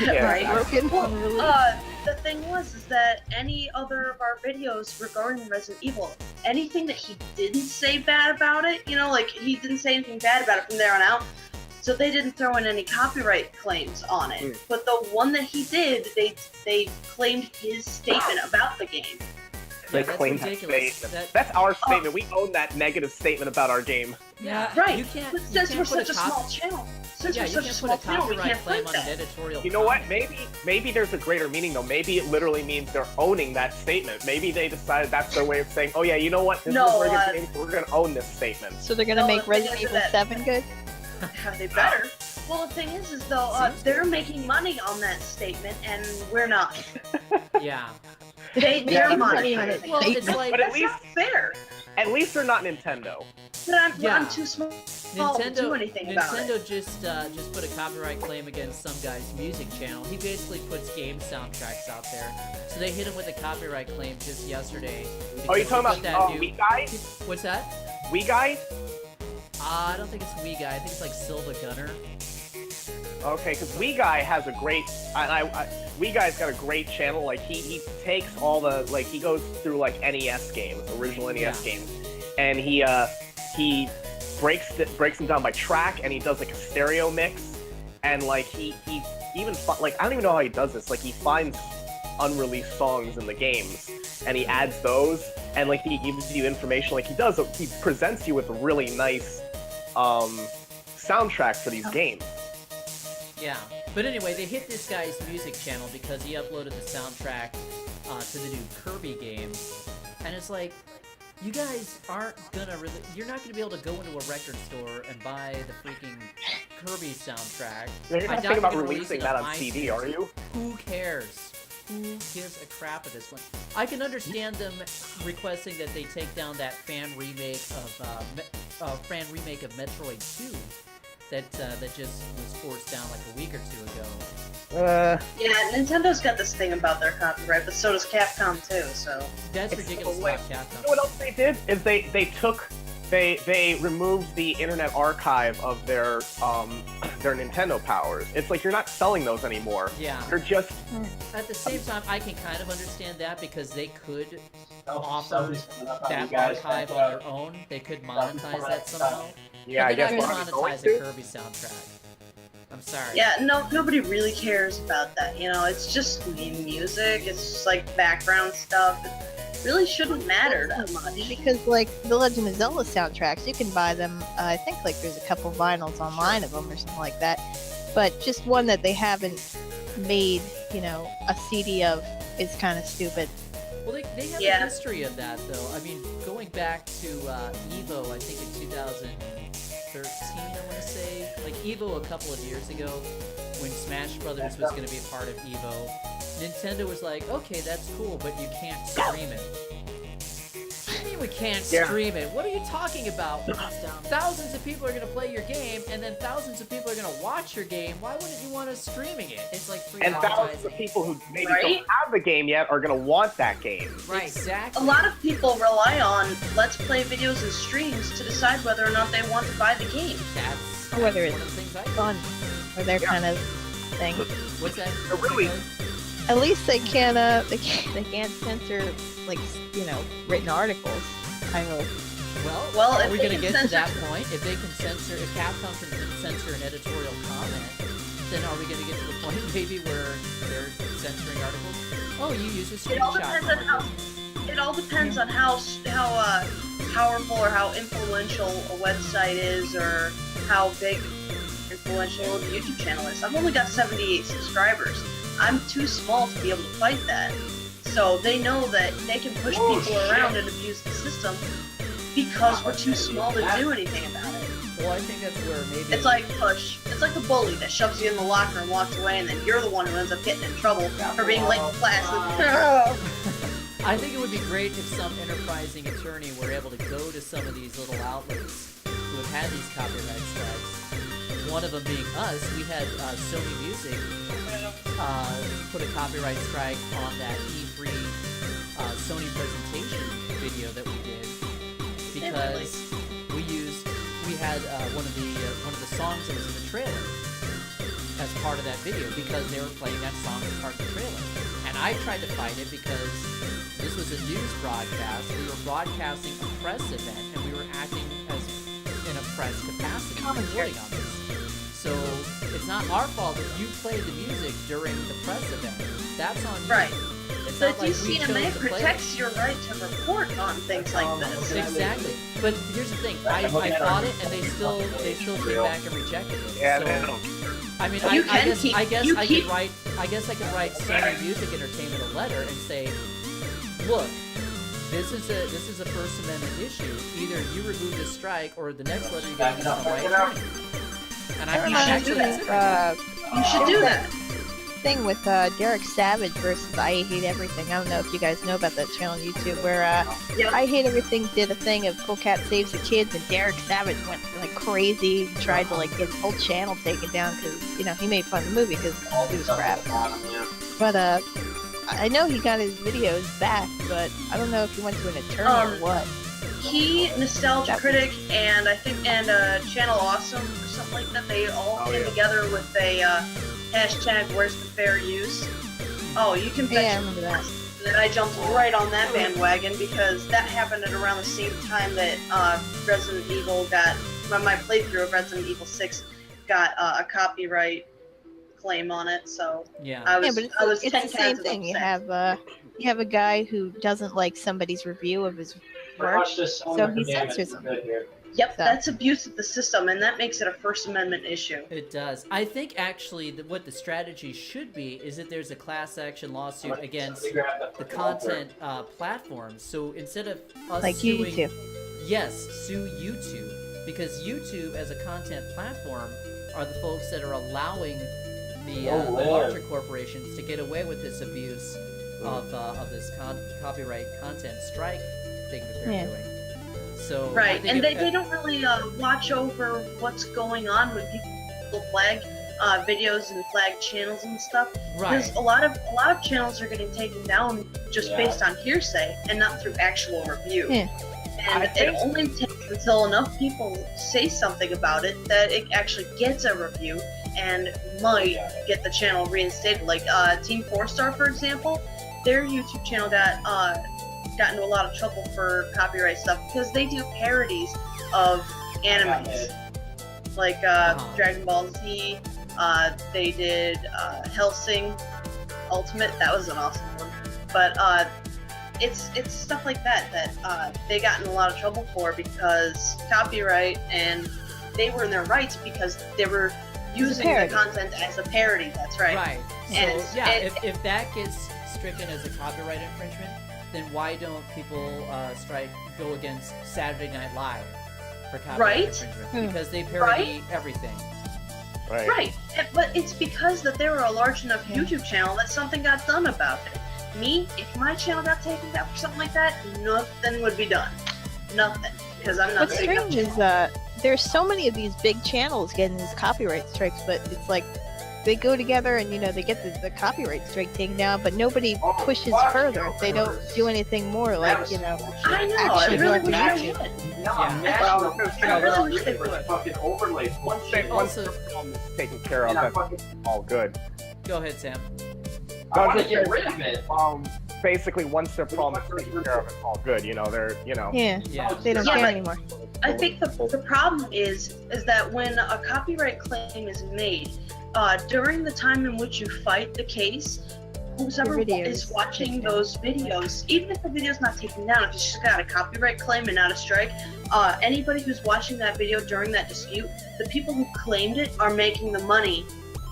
Yeah, right. Broken Well, on release. the thing is that any other of our videos regarding Resident Evil, anything that he didn't say bad about it, like he didn't say anything bad about it from there on out, so they didn't throw in any copyright claims on it. Mm. But the one that he did, they claimed his statement about the game. They that's claim that ridiculous. statement. That's our statement. We own that negative statement about our game. Yeah, Right. You can't. But you since can't we're put such a small channel, since Yeah, we're you such a can't small put a channel, we copyright can't claim print on an that. editorial. You know what? comment. Maybe there's a greater meaning though. Maybe it literally means they're owning that statement. Maybe they decided that's their way of saying, oh yeah, you know what? This No, is a very good game, so we're gonna own this statement. So they're gonna No, make the thing Resident is Evil that- 7 good? They better. Well, the thing is though, Seems they're making money on that statement, and we're not. Yeah. They're Making money money on it. Well, it's like But at That's least, not fair. at least they're not Nintendo. But I'm Yeah. too small to Nintendo. do anything about it. Nintendo just put a copyright claim against some guy's music channel. He basically puts game soundtracks out there, so they hit him with a copyright claim just yesterday. Oh, you because talking he put about that new- Wii Guy? What's that? Wii Guy? I don't think it's Wii Guy. I think it's like Silva Gunner. Okay, because Wii Guy has a great. Wii Guy's got a great channel. Like he takes all the he goes through like NES games, original NES Yeah. games, and he breaks them down by track, and he does like a stereo mix, and like he even like I don't even know how he does this. Like he finds unreleased songs in the games, and he adds those, and like he gives you information. Like he presents you with a really nice soundtrack for these games. Yeah, but anyway, they hit this guy's music channel because he uploaded the soundtrack to the new Kirby game, and it's like, you guys aren't gonna really, you're not gonna be able to go into a record store and buy the freaking Kirby soundtrack. You're I not doubt thinking about you're gonna releasing release it that on CD, iTunes. are you? Who cares? Who gives a crap at this point? I can understand them requesting that they take down that fan remake of Metroid 2 that just was forced down like a week or two ago. Yeah, Nintendo's got this thing about their copyright, but so does Capcom too. So That's ridiculous wait, about Capcom. You know what else they did? Is they removed the Internet Archive of their Nintendo powers. It's like you're not selling those anymore. Yeah. You're just At the same time, I can kind of understand that because they could offer that archive on their own. They could monetize that somehow. yeah. I But they're guess not we're going going to monetize a to. Kirby soundtrack. I'm sorry. yeah, nobody really cares about that. You know, it's just music. It's just like background stuff. It really shouldn't matter that much. Because like the Legend of Zelda soundtracks, you can buy them. I think like there's a couple vinyls online of them or something like that. But just one that they haven't made, a CD of is kind of stupid. Well, they have Yeah. a history of that, though. I mean, going back to Evo, I think in 2013, I want to say. Like, Evo a couple of years ago, when Smash Brothers was going to be a part of Evo, Nintendo was like, okay, that's cool, but you can't stream it. What do you mean we can't stream it? What are you talking about? Thousands of people are going to play your game, and then thousands of people are going to watch your game. Why wouldn't you want us streaming it? It's like free And thousands of advertising. people who maybe Right? don't have the game yet are going to want that game. Right. Exactly. A lot of people rely on Let's Play videos and streams to decide whether or not they want to buy the game. That's Or whether one it's of the things I do. fun or their kind of thing. What's that? Really? At least they can't censor like written articles. I hope. Well, are if we they going to can get to censor- that point? If they can censor, if Capcom can censor an editorial comment, then are we going to get to the point maybe where they're censoring articles? Oh, you use a It all screenshot. depends on how. It all depends on how powerful or how influential a website is, or how big influential the YouTube channel is. I've only got 78 subscribers. I'm too small to be able to fight that. So they know that they can push people around and abuse the system because we're too small to do anything about it. Well, I think that's where maybe It's like push. It's like the bully that shoves you in the locker and walks away, and then you're the one who ends up getting in trouble for being late to class. I think it would be great if some enterprising attorney were able to go to some of these little outlets who have had these copyright strikes. One of them being us. We had Sony Music put a copyright strike on that E3 Sony presentation video that we did because we had one of the songs that was in the trailer as part of that video because they were playing that song as part of the trailer. And I tried to fight it because this was a news broadcast. We were broadcasting a press event, and we were acting as in a press capacity reporting on this. So it's not our fault that you played the music during the press event. That's on you. Right. It's The not like we chose DCMA to play it. protects your right to report on things like this. Exactly. But here's the thing. I fought it, and they still came back and rejected it. Yeah, So, they don't. I mean, You I can guess keep- I you could keep- write Sony Music Entertainment a letter and say, look, this is a First Amendment issue. Either you remove this strike, or the next letter you get is from the right attorney. And I'm actually considering You should do that. Thing with Derek Savage versus I Hate Everything. I don't know if you guys know about that channel on YouTube where I Hate Everything did a thing of Cool Cat Saves the Kids, and Derek Savage went like crazy, tried to like get his whole channel taken down because he made fun of the movie because it was crap. But I know he got his videos back, but I don't know if he went to an attorney or what. He, Nostalgia Critic, and Channel Awesome or something like that, they all came together with a hashtag Where's the Fair Use. Oh, you can bet Yeah, I your remember that. And then I jumped right on that bandwagon because that happened at around the same time that Resident Evil got my playthrough of Resident Evil 6 got a copyright claim on it, so Yeah. I Yeah, was but it's, I was it's 10 the same times thing. upset. You have a guy who doesn't like somebody's review of his Pretty work, much just so he censors we're him. good here. Yep, So- that's abuse of the system, and that makes it a First Amendment issue. It does. I think actually what the strategy should be is that there's a class action lawsuit against the content platforms. So instead of us Like suing, YouTube. yes, sue YouTube, because YouTube as a content platform are the folks that are allowing the larger corporations to get away with this abuse of this copyright content strike thing that they're Yeah. doing. So I Right, think and if- they don't really watch over what's going on when people flag videos and flag channels and stuff. right. Because a lot of channels are getting taken down just based on hearsay and not through actual review. Yeah. And I think- it only takes until enough people say something about it that it actually gets a review and might get the channel reinstated. Like Team 4-Star, for example, their YouTube channel got into a lot of trouble for copyright stuff because they do parodies of animes, like Dragon Ball Z. They did Hellsing Ultimate. That was an awesome one. But it's stuff like that they got in a lot of trouble for because copyright, and they were in their rights because they were using the parody. content as a parody. That's right. Right. So And yeah, it- if that gets stricken as a copyright infringement, then why don't people go against Saturday Night Live for copyright Right? infringement? Because they parody everything. Right. Right, but it's because that they were a large enough YouTube channel that something got done about it. Me, if my channel got taken down for something like that, nothing would be done. Nothing, because I'm not What's big enough strange is there's so many of these big channels getting these copyright strikes, but it's like they go together and they get the copyright strike taken down, but nobody pushes further. They don't do anything more, like I know, actually I really like wish that. they would. I really wish they would. fucking overlays. Once the problem is taken care of, that's all good. Go ahead, Sam. I want to get rid of it. Basically, once their problem is taken care of, it's all good. They're Yeah, Yeah. they don't Yeah, care but- anymore. I think the problem is that when a copyright claim is made, during the time in which you fight the case, whoever videos is watching taken down. those videos, even if the video's not taken down, if it's just got a copyright claim and not a strike, anybody who's watching that video during that dispute, the people who claimed it are making the money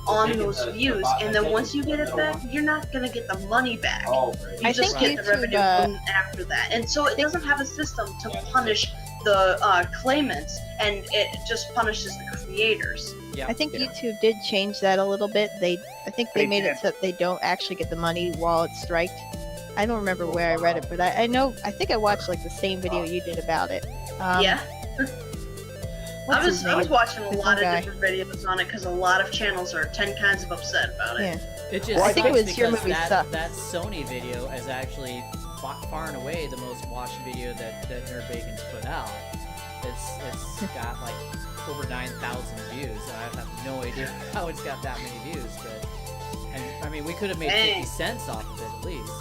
on those views, and then once you get it back, you're not gonna get the money back. Oh, You I just think get the YouTube, revenue from after that, and so it doesn't have a system to punish the claimants, and it just punishes the creators. Yeah. I think YouTube did change that a little bit. I think they They made it did. so that they don't actually get the money while it's striked. I don't remember where I read it, but I know. I think I watched like the same video you did about it. Yeah, what's his I was name? watching a This lot of guy. different videos on it because a lot of channels are 10 kinds of upset about it. Yeah. It just Well, I sucks think it was Your because Movie Sucks. that Sony video is actually far and away the most watched video that NerdBacon's put out. It's got like over 9,000 views. I have no idea how it's got that many views, but I mean, we could have made Dang. 50 cents off of it at least.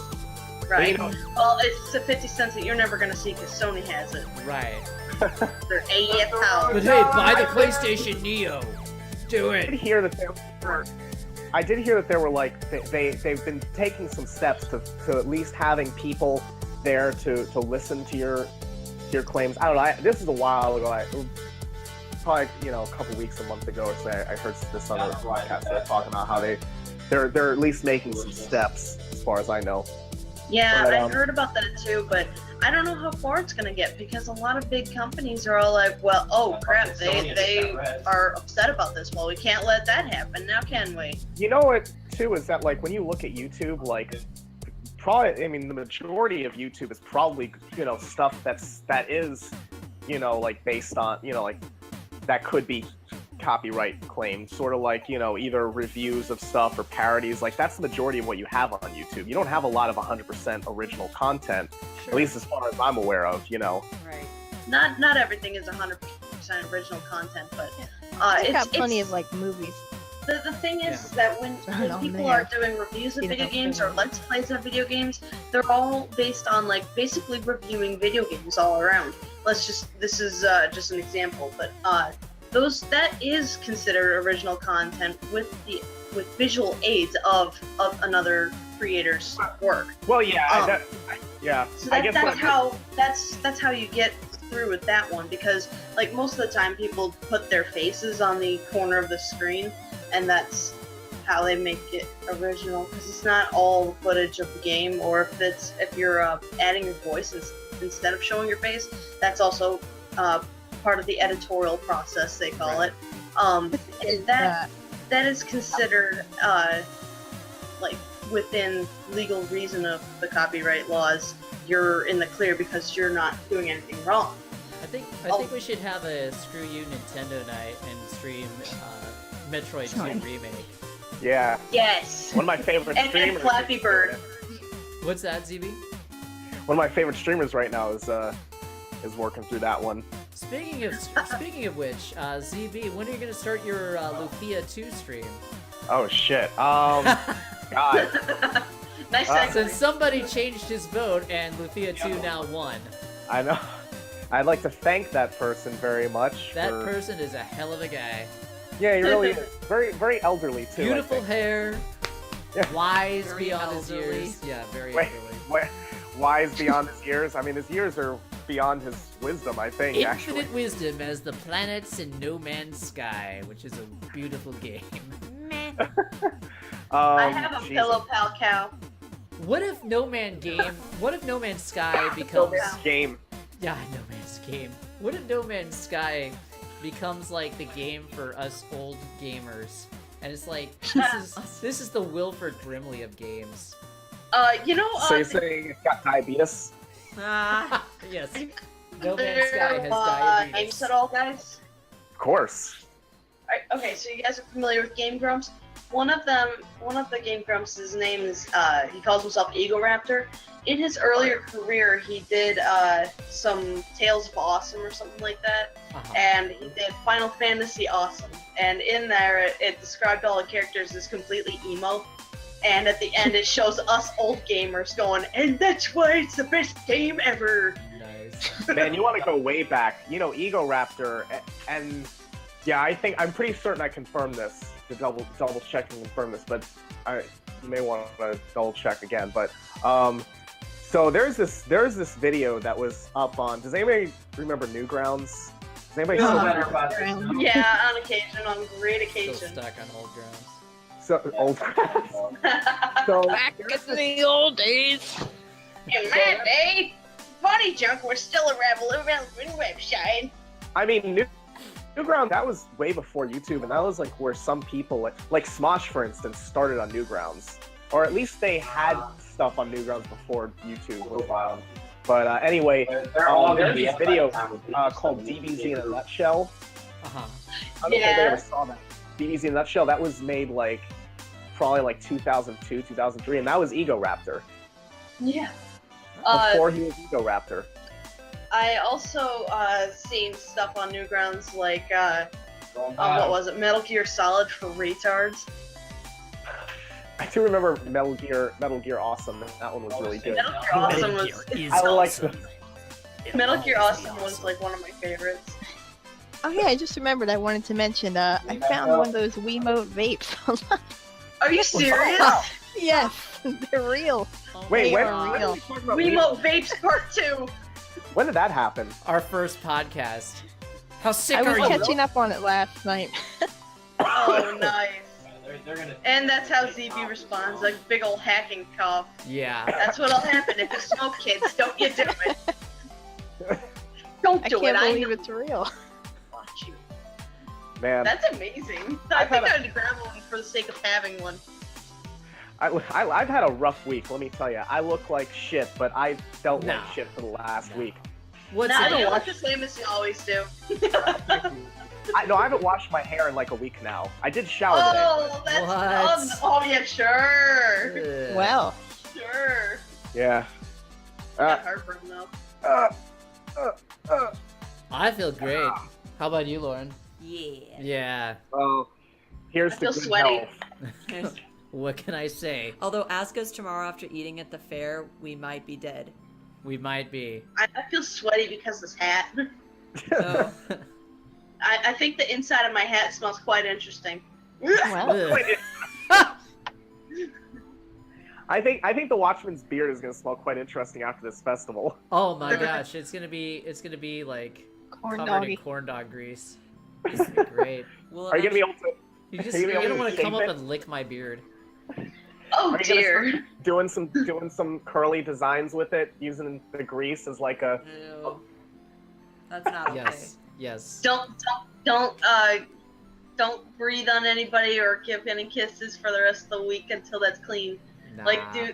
Right. You know- Well, it's the 50 cents that you're never going to see because Sony has it. Right. They're AF But hey, buy the PlayStation Neo. Do I did it. hear that there were like they've been taking some steps to at least having people there to listen to your claims. I don't know. This is a while ago. Probably a couple weeks, a month ago or so. I heard this on a podcast. They were talking about how they're at least making some steps, as far as I know. Yeah, But, I heard about that too, but I don't know how far it's going to get because a lot of big companies are all like, well, oh crap, they are upset about this. Well, we can't let that happen. Now can we? You know what, too, is that, like, when you look at YouTube, like, probably, I mean, the majority of YouTube is probably, stuff that is, like, based on, like, that could be copyright claims, sort of like, either reviews of stuff or parodies. Like, that's the majority of what you have on YouTube. You don't have a lot of 100% original content, at least as far as I'm aware of, Right. Not everything is 100% original content, but They've got it's plenty of like movies. The thing is Yeah. that when on people there. are doing reviews of You video know, games for- or let's plays of video games, they're all based on like basically reviewing video games all around. This is just an example, but that is considered original content with the with visual aids of another creator's work. Well, yeah, Um, yeah. So I guess that's how you get through with that one, because like most of the time people put their faces on the corner of the screen, and that's how they make it original, because it's not all the footage of the game, or if you're adding your voices instead of showing your face, that's also part of the editorial process, they call it. And that is considered like within legal reason of the copyright laws. You're in the clear because you're not doing anything wrong. I think we should have a Screw You Nintendo night and stream Metroid 2 Remake. Yeah. Yes. One of my favorite And streamers. Flappy Bird. What's that, ZB? One of my favorite streamers right now is working through that one. Speaking of which, ZB, when are you gonna start your Lufia 2 stream? Oh shit. God. Nice segue. Since somebody changed his vote and Lufia 2 now won. I know. I'd like to thank that person very much. That for... person is a hell of a guy. Yeah, he really is. Very, very elderly too. Beautiful hair, Yeah. wise Very beyond his elderly. years. Yeah, very Wait, elderly. wise beyond his years. I mean, his years are beyond his wisdom, I think. Infinite wisdom as the planets in No Man's Sky, which is a beautiful game. I have a Jesus. pillow pal cow. What if No Man's Sky becomes Game. Yeah, No Man's Game. What if No Man's Sky becomes like the game for us old gamers? And it's like this is the Wilford Brimley of games. So you're saying it's got diabetes? Ah, Yes. No Man's Sky has diabetes. Games at all, guys? Of course. Okay, so you guys are familiar with Game Grumps? One of the Game Grumps, his name is, he calls himself Ego Raptor. In his earlier career, he did some Tales of Awesome or something like that, and he did Final Fantasy Awesome. And in there, it described all the characters as completely emo. And at the end, it shows us old gamers going, and that's why it's the best game ever. Nice. Man, you want to go way back. You know, Ego Raptor, and yeah, I'm pretty certain I confirmed this. To double check and confirm this, but you may want to double check again. But so there's this video that was up on. Does anybody remember Newgrounds? Does anybody still remember? Yeah, on occasion, on great Still occasion. stuck on old grounds. So old. So Back in the old days. In my day, Funny Junk was still a relevant website. I mean, Newgrounds, that was way before YouTube, and that was like where some people, like Smosh, for instance, started on Newgrounds, or at least they had stuff on Newgrounds before YouTube. But anyway, there's this video called DBZ in a Nutshell. I don't know if anybody ever saw that. DBZ in a Nutshell, that was made like probably like 2002, 2003, and that was Ego Raptor. Yeah. Before he was Ego Raptor. I also seen stuff on Newgrounds like what was it? Metal Gear Solid for retards. I do remember Metal Gear Awesome. That one was really good. Metal Gear Awesome was I like the Metal Gear Awesome was like one of my favorites. Oh yeah, I just remembered I wanted to mention, I found one of those Wiimote vapes. Are you serious? Yes, they're real. Wait, They when? are real. Wiimote Vapes Part 2. When did that happen? Our first podcast. How sick I was are you? catching up on it last night. Oh, nice. They're gonna. And that's how ZB responds, like big old hacking cough. Yeah. That's what'll happen if you smoke, kids. Don't you do it. Don't I do can't it. believe I it's real. watch you. Man, That's amazing. I think I'd grab one for the sake of having one. I've had a rough week, let me tell you. I look like shit, but I felt No. like shit for the last week. What's Nah, it? you look the same as you always do. I haven't washed my hair in like a week now. I did shower today. Oh, that's oh yeah, sure, Ugh. Well, sure. Yeah. Got heartburn though. I feel great. How about you, Lauren? yeah. Yeah. Well, here's I the feel good sweaty. health. What can I say? Although ask us tomorrow after eating at the fair, we might be dead. We might be. I feel sweaty because of this hat. Oh. I think the inside of my hat smells quite interesting. well. Ugh. I think the Watchman's beard is gonna smell quite interesting after this festival. Oh my gosh, it's gonna be like Corn covered doggy. in corn dog grease. It's gonna be great. Will Are you gonna be able to? You're able gonna to want to shape come up it? and lick my beard. Oh Are you gonna dear. start doing some curly designs with it, using the grease as like a? Ew. That's not okay. Yes. Don't breathe on anybody or give any kisses for the rest of the week until that's clean. Nah. Like do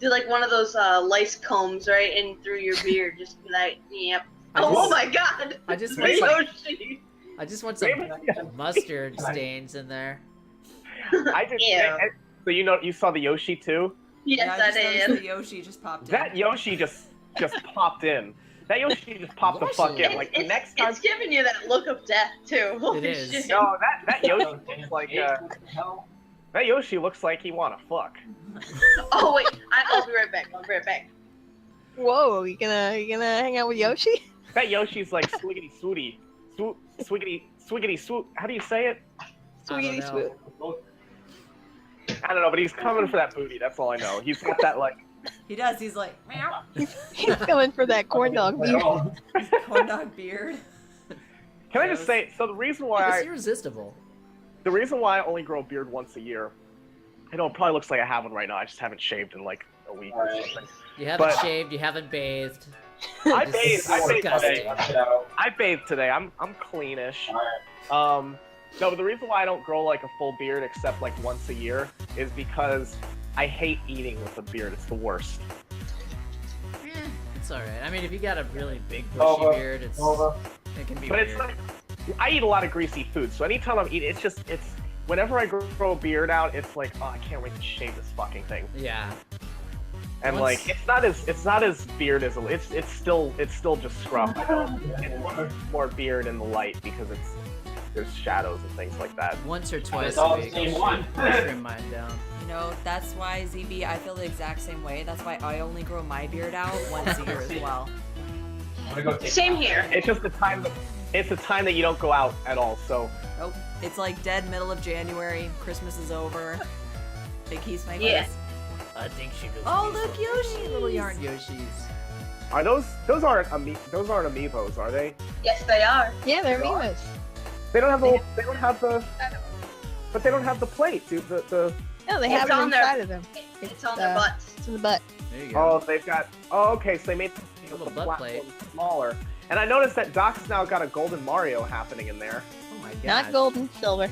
like one of those lice combs right in through your beard. Just be like, yep. Oh my God. I just want some, Yoshi. I just want some mustard stains in there. I just. Yeah. So you saw the Yoshi too? Yes, Yeah, I I just noticed did. the Yoshi just popped in. That Yoshi just popped in. That Yoshi just popped the fuck in. Like the next time. It's giving you that look of death too. Holy is. shit. No, that Yoshi looks like that Yoshi looks like he wanna fuck. Oh wait, I'll be right back. I'll be right back. Whoa, you gonna hang out with Yoshi? That Yoshi's like swiggity swooty, swiggity swoot. How do you say it? Sweetie know. swoot. I don't know, but he's coming for that booty. That's all I know. He's got that like. He does. He's like, meow. He's coming for that corn dog beard. Corn dog beard. Can I just say? So the reason why It's irresistible. I only grow a beard once a year. I know it probably looks like I have one right now. I just haven't shaved in like a week or something. You haven't But- shaved. You haven't bathed. I This is bathed disgusting. today. I bathed today. I'm cleanish. No, but the reason why I don't grow like a full beard except like once a year is because I hate eating with a beard. It's the worst. It's all right. I mean, if you got a really big bushy beard, it can be But weird. it's like I eat a lot of greasy food, so anytime I'm eating, it's whenever I grow a beard out, it's like, oh, I can't wait to shave this fucking thing. Yeah. And Once- like it's not as beard as it's still just scruff. I know it's more beard in the light because there's shadows and things like that. Once or twice It's all a the week. same I one. trim mine down. You know, that's why, ZB, I feel the exact same way. That's why I only grow my beard out once a year as well. I'm gonna go take Same here. It's just the time that you don't go out at all. So Nope. It's like dead middle of January. Christmas is over. Big Keys my Yeah. face. I think she was. Oh, look, Yoshi! Little yarn Yoshis. are those aren't amiibos, are they? Yes, they are. Yeah, they're Mimos. They don't have but they don't have the plate, dude. The No, they It's have it on their- inside of them. It's on their butts. It's in the butt. There you go. oh they've got okay, so they made A little the butt plate. platform smaller. And I noticed that Doc's now got a golden Mario happening in there. Oh my god. Not golden, silver.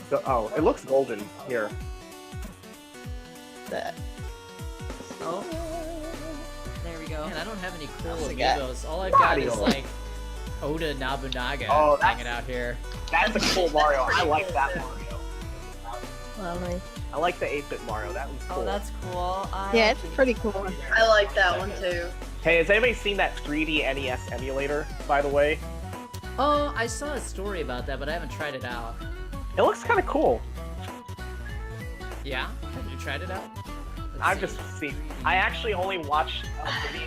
So, it looks golden here. The- Oh. There we go. Man, I don't have any cool What's it got? amigos. All I've got is Mario. like Oda Nobunaga Oh, that's- hanging out here. That's a cool Mario. I like that cool. Mario. well, nice. I like the 8-bit Mario. That was cool. Oh, that's cool. Yeah, it's pretty cool. I like that one too. Hey, has anybody seen that 3D NES emulator, by the way? Oh, I saw a story about that, but I haven't tried it out. It looks kind of cool. Yeah? Have you tried it out? Let's I've see. just seen. I actually only watched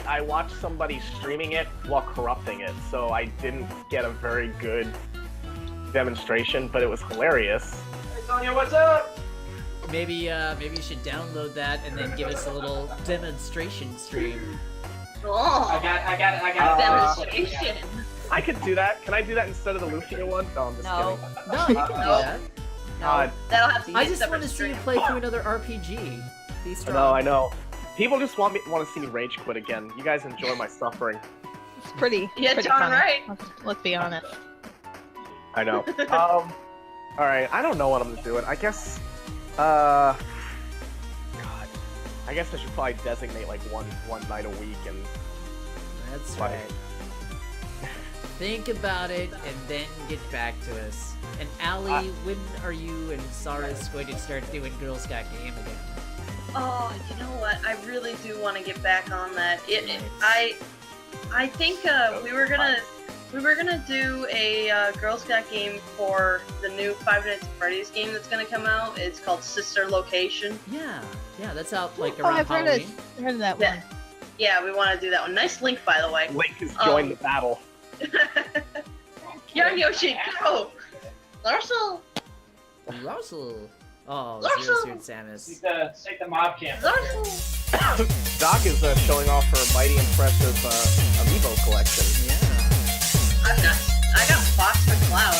I watched somebody streaming it while corrupting it, so I didn't get a very good demonstration, but it was hilarious. Hey, Sonya, what's up? Maybe you should download that and then give us a little demonstration stream. Oh, I got demonstration. I could do that. Can I do that instead of the Lucia one? No, I'm just No. kidding. No, you can do No. that. God, That'll have to be I a just separate want to see you stream. play through another RPG. Be I strong. know, I know. People just want to see me rage quit again. You guys enjoy my suffering. It's pretty. Yeah, pretty darn funny. right. Let's be honest. I know. All right. I don't know what I'm doing. I guess. God. I guess I should probably designate like one night a week and. That's Funny. right. Think about it and then get back to us. And Allie, when are you and Saris going to start doing Girl Scout game again? Oh, you know what? I really do want to get back on that. I think we were gonna do a Girl Scout game for the new Five Nights at Freddy's game that's gonna come out. It's called Sister Location. Yeah, that's out like Oh, around I've heard Halloween. of that Yeah. one. Yeah, we want to do that one. Nice link, by the way. Link has joined the battle. Young Yoshi, go! Russell! Russell. Oh, Lurks! Zero Suit Samus. Take the mob camp. Doc is showing off her mighty impressive amiibo collection. Yeah. I got Fox for Cloud.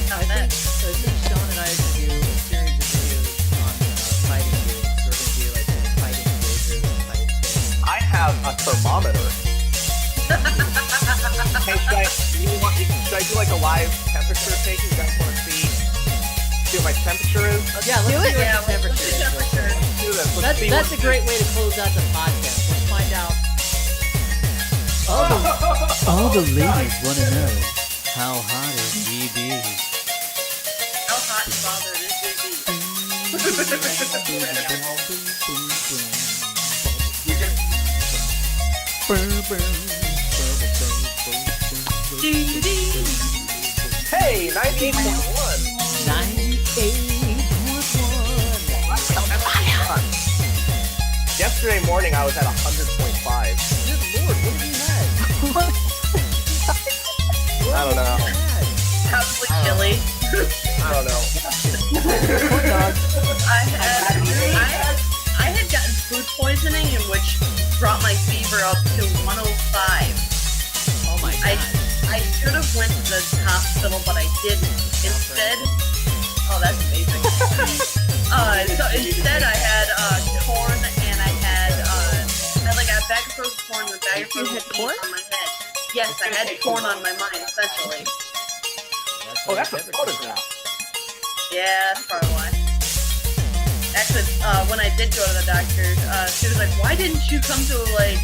Not I bad. think Sean and I are going to do a series of videos on fighting games. We're going to do like a fighting wager type thing. I have a thermometer. Hey, should I do like a live temperature taking? You guys want to see what my temperature is? Yeah, let's do see it. what Yeah, the temperature is. what's the temperature? Let's do this. Let's see That's a what- great way to close out the podcast. Let's find out. All the ladies want to know, how hot is GB? How hot and bothered is Hey, 98.1. 98.1. Yesterday morning I was at 100.5. Good lord, what have you had? I don't know. Probably chili. I don't know. I had gotten food poisoning, in which brought my fever up to 105. Oh my god. I should have went to the hospital, but I didn't. Instead, oh, that's amazing. So instead, I had corn, and I had like a bag of frozen corn and a bag of frozen had beans corn? on my head. Yes, I had corn on my mind, essentially. Oh, that's a temperature. photograph. Yeah, that's probably why. Actually, when I did go to the doctor, she was like, "Why didn't you come to like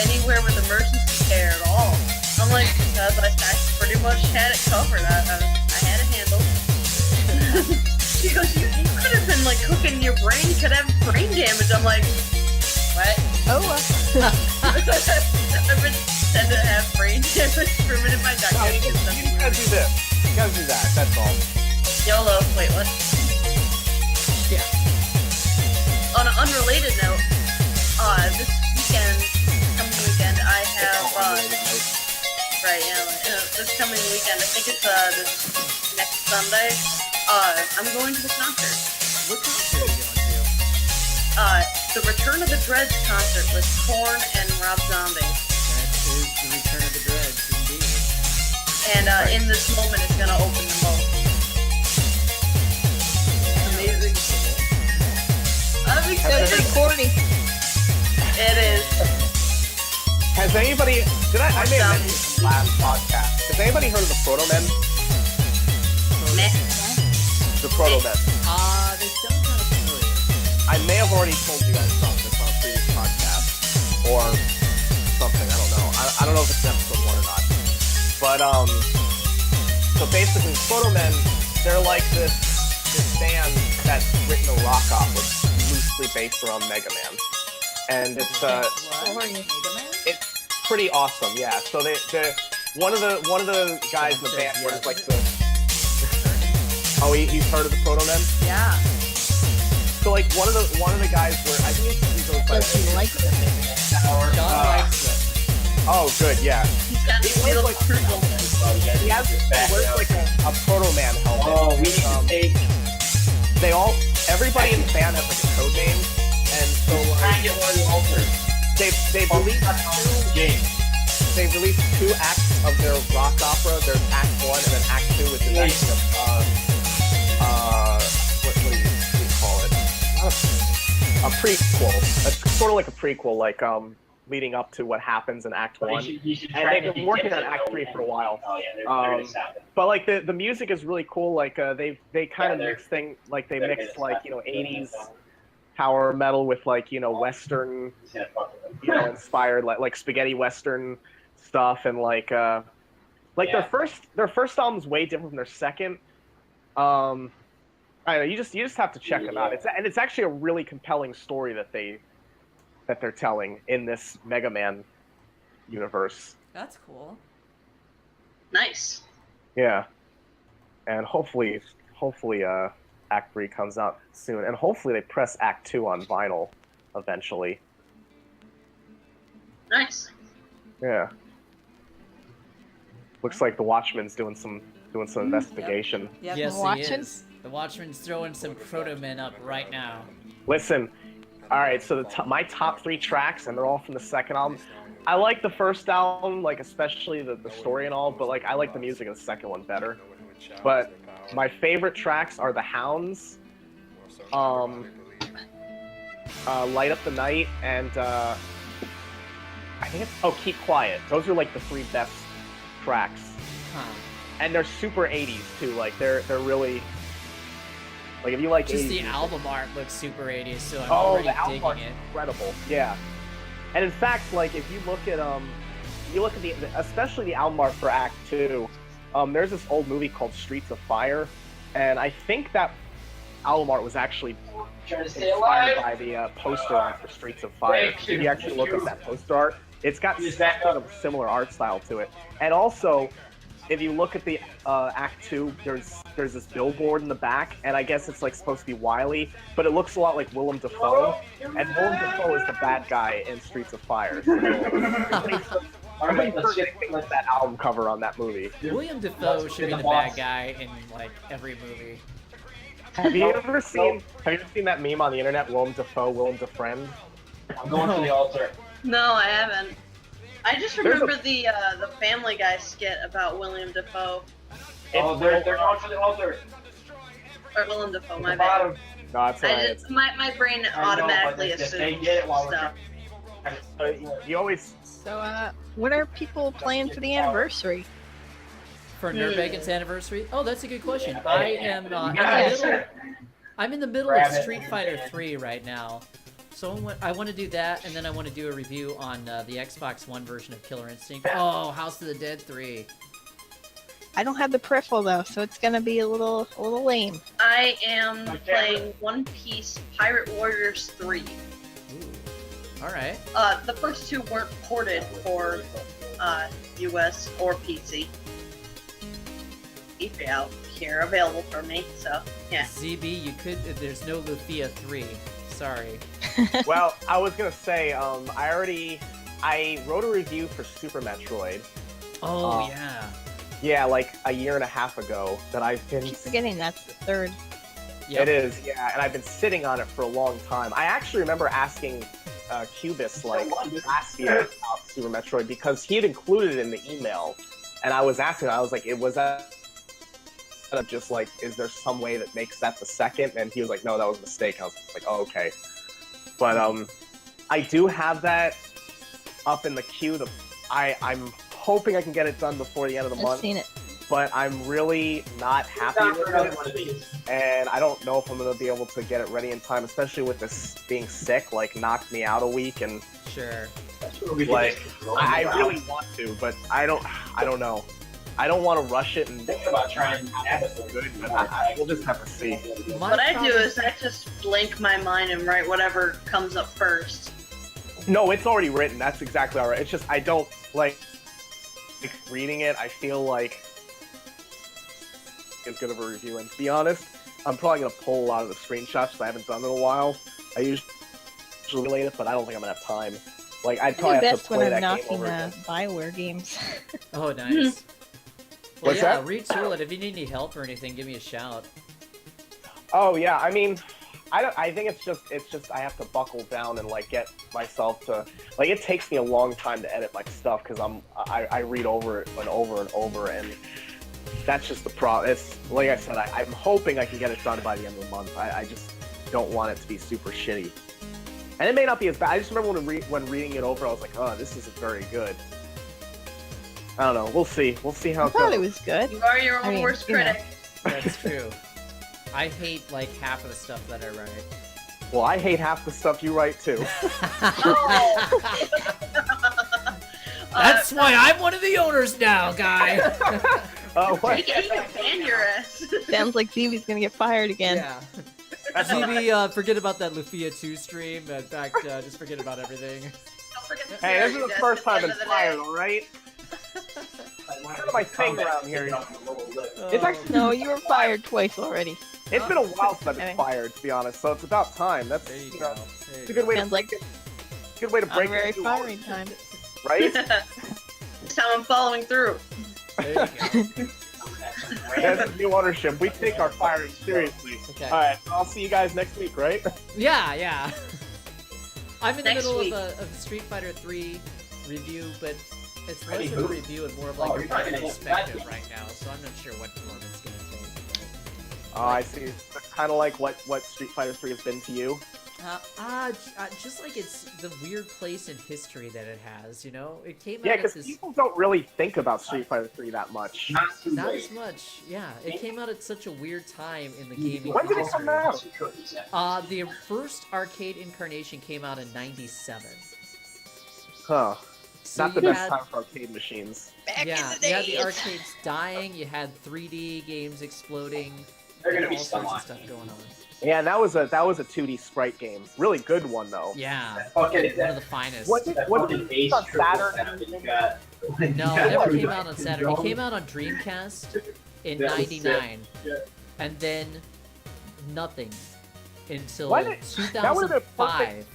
anywhere with emergency care at all?" I'm like, "Because I pretty much had it covered. I had it handled." She goes, "You could have been like cooking your brain. You could have brain damage." I'm like, "What?" Oh, I've been said to have brain damage permitted by No, doctor. you gotta do this. You gotta do that. That's all. YOLO. Wait, what? Yeah. On an unrelated note, this coming weekend, I have, this coming weekend, I think it's, this next Sunday, I'm going to the concert. What concert are you going to? The Return of the Dreads concert with Korn and Rob Zombie. That is the Return of the Dreads, indeed. And, in this moment, it's gonna open the most. Amazing. I'm excited. that's corny. It is. Has anybody? I may have mentioned this in the last podcast. Has anybody heard of the Proto Men? Meh. The Proto Men. They sound kind of familiar. I may have already told you guys about this on a previous podcast or something. I don't know. I don't know if it's episode 1 or not. But so basically, Proto Men, they're like this band that's written a rock opera loosely based around Mega Man, and it's it's pretty awesome. Yeah. So they're one of the guys in the band was like the he's heard of the Proto Men. Yeah. So like one of the guys where I think he goes by. Does he like it? John likes them. Oh, good. Yeah. He's got these little crucial. He wears like a Proto Man helmet. Oh, we need to take. Everybody in the band has like a code name, and so Try and get one of the altars. they've released 2 acts of their rock opera. There's Act 1 and then Act 2, which is actually what do you call it? Not a prequel. It's sort of like a prequel, like leading up to what happens in Act 1. You should And try they've to been get working on tips Act to 3 go for a while. Oh yeah, they're gonna stop it. But like the music is really cool. Like they kind of they're- mix thing. Like they they're mix gonna like stop it. 80s power metal with like Western He's gonna fuck with them. inspired like spaghetti Western stuff, and like Yeah. their first album's way different from their second. I don't know. You just have to check them out. It's actually a really compelling story that they're telling in this Mega Man universe. That's cool. Nice. Yeah, and hopefully, Act 3 comes out soon, and hopefully they press Act 2 on vinyl eventually. Nice. Yeah. Looks like the Watchman's doing some investigation. Yep. Yes, he Watching? is. The Watchman's throwing some Proto Men up right now. Listen, all right. So my top 3 tracks, and they're all from the second album. I like the first album, like especially the story and all, but like I like the music of the second one better. But my favorite tracks are The Hounds, Light Up the Night, and I think it's Keep Quiet. Those are like the 3 best tracks. Huh. And they're super 80s too. Like they're really like if you like Just 80s the music. album art looks super 80s, so I'm Oh, already the album digging art's it. incredible. Yeah. And in fact, like if you look at the especially the album art for Act 2, there's this old movie called Streets of Fire, and I think that album art was actually Trying to stay inspired alive. by the poster art for Streets of Fire. If you actually look at that poster art, it's got kind of a similar art style to it. And also, if you look at the Act 2, there's this billboard in the back, and I guess it's like supposed to be Wiley, but it looks a lot like Willem Dafoe. And Willem Dafoe is the bad guy in Streets of Fire. So, I'm waiting for anything like that album cover on that movie. William Dafoe should be the bad guy in like every movie. Have you ever seen that meme on the internet? Willem Dafoe, Willem Defriend. I'm going to the altar. No, I haven't. I just remember the Family Guy skit about William Dafoe. Oh, they're going to the altar. Or Willem Dafoe, my The bad. bottom. No, it's I alright. just, my brain I know, automatically but they assumes get it while we're stuff. You always. So, what are people playing for the anniversary? For NerdBacon's anniversary? Oh, that's a good question. Yeah. I am I'm in the middle Grab of it. Street Fighter 3 right now. So I want to do that, and then I want to do a review on the Xbox One version of Killer Instinct. Oh, House of the Dead 3. I don't have the peripheral though, so it's gonna be a little lame. I am playing One Piece Pirate Warriors 3. Ooh. All right. The first 2 weren't ported for US or PC. Out here, available for me, so yeah. ZB, you could. There's no Lufia 3. Sorry. Well, I was gonna say, I wrote a review for Super Metroid. Oh yeah. Yeah, like a year and a half ago that I've been. Keep forgetting that's the 3rd. Yep. It is, yeah, and I've been sitting on it for a long time. I actually remember asking Cubis like last year about Super Metroid because he had included it in the email, and I was asking, I was like, was that just like, is there some way that makes that the second? And he was like, no, that was a mistake. I was like, oh, okay. But I do have that up in the queue. I'm hoping I can get it done before the end of the I've month. seen it. But I'm really not happy with it. And I don't know if I'm going to be able to get it ready in time, especially with this being sick, like knocked me out a week. And Sure. like, I really want to, but I don't know. I don't want to rush it and Think about trying to add it for good, but we'll just have to see. What I do is I just blank my mind and write whatever comes up first. No, it's already written. That's exactly all right. It's just I don't like reading it. I feel like it's good of a review. And to be honest, I'm probably gonna pull a lot of the screenshots because I haven't done it in a while. I usually relate it, but I don't think I'm gonna have time. Like I'd I probably do have to best play when I'm that game knocking over again. Bioware games. Oh, nice. Well, What's yeah, that? retool it. If you need any help or anything, give me a shout. Oh yeah, I mean, I think it's just I have to buckle down and like get myself to like. It takes me a long time to edit my stuff because I read over it and over, and that's just the problem. It's like I said, I'm hoping I can get it done by the end of the month. I just don't want it to be super shitty, and it may not be as bad. I just remember when reading it over, I was like, oh, this isn't very good. I don't know. We'll see. We'll see how I it thought goes. it was good. You are your own I mean, worst you know. critic. That's true. I hate like half of the stuff that I write. Well, I hate half the stuff you write too. That's why I'm one of the owners now, guy. What? He can ban your ass. Sounds like Stevie's gonna get fired again. Yeah. ZB, forget about that Lufia 2 stream. In fact, just forget about everything. Don't forget to Hey, this is the desk first at the time end I've of been the day. fired, alright? Turn my finger around here. It's actually No, you were fired twice already. it's been a while since I've been Okay. fired, to be honest. So it's about time. That's There you you go. know, There it's you a good way to Sounds like good way to break honorary it, firing time. right? This time I'm following through. go. There you go. There's new ownership. We take our firing seriously. Okay. All right, I'll see you guys next week, right? Yeah. I'm in the Next middle week. of a Street Fighter 3 review, but it's less Ready, of a who? review and more of Oh, like a you're not gonna perspective get that. right now, so I'm not sure what form it's gonna take. Oh, I see. Kind of like what Street Fighter 3 has been to you. Just like it's the weird place in history that it has, you know? It came Yeah, out at because this... people don't really think about Street Fighter 3 that much. Not as much, yeah. It came out at such a weird time in the gaming When did it history. come out? The first arcade incarnation came out in '97. Huh. So Not the you best had, time for arcade machines. Back yeah, in the you had the days. arcades dying. You had 3D games exploding. They're and gonna be all sorts of someone. stuff going on. Yeah, that was a 2D sprite game. Really good one though. Yeah, Fucking one of the finest. What did that what fucking did base it on triple Saturn? that you got. No, it never came out on Saturn. Saturn. It came out on Dreamcast in That was '99, Yeah. and then nothing until Why did- that would've been 2005,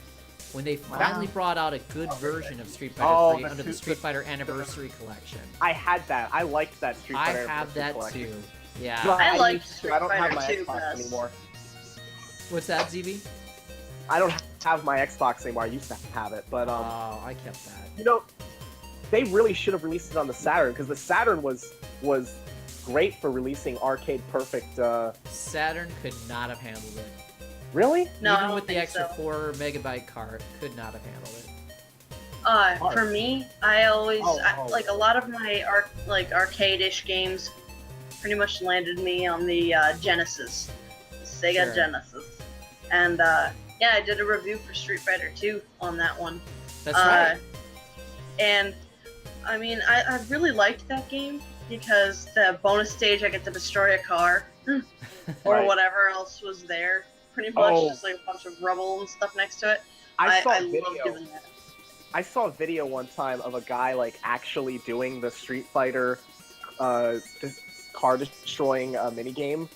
when they finally brought out a good version of Street Fighter Oh, 3 the under the two- Street Fighter Anniversary Collection. I had that. I liked that Street I Fighter. have that collection. too. Yeah. But I liked used to. Street I don't have Fighter my 2 Xbox best. anymore. What's that, ZB? I don't have my Xbox anymore. I used to have it, but Oh, I kept that. you know, they really should have released it on the Saturn because the Saturn was great for releasing arcade perfect. Saturn could not have handled it. Really? No, I Even don't with the think extra so. 4 megabyte card, could not have handled it. For me, I always Oh, like a lot of my arcade-ish games pretty much landed me on the Genesis, the Sega Sure. Genesis, and yeah, I did a review for Street Fighter 2 on that one. That's right. And I mean, I really liked that game because the bonus stage I get to destroy a car or Right. whatever else was there. Pretty much Oh. just like a bunch of rubble and stuff next to it. I saw a love video. doing that. I saw a video one time of a guy like actually doing the Street Fighter, this car destroying minigame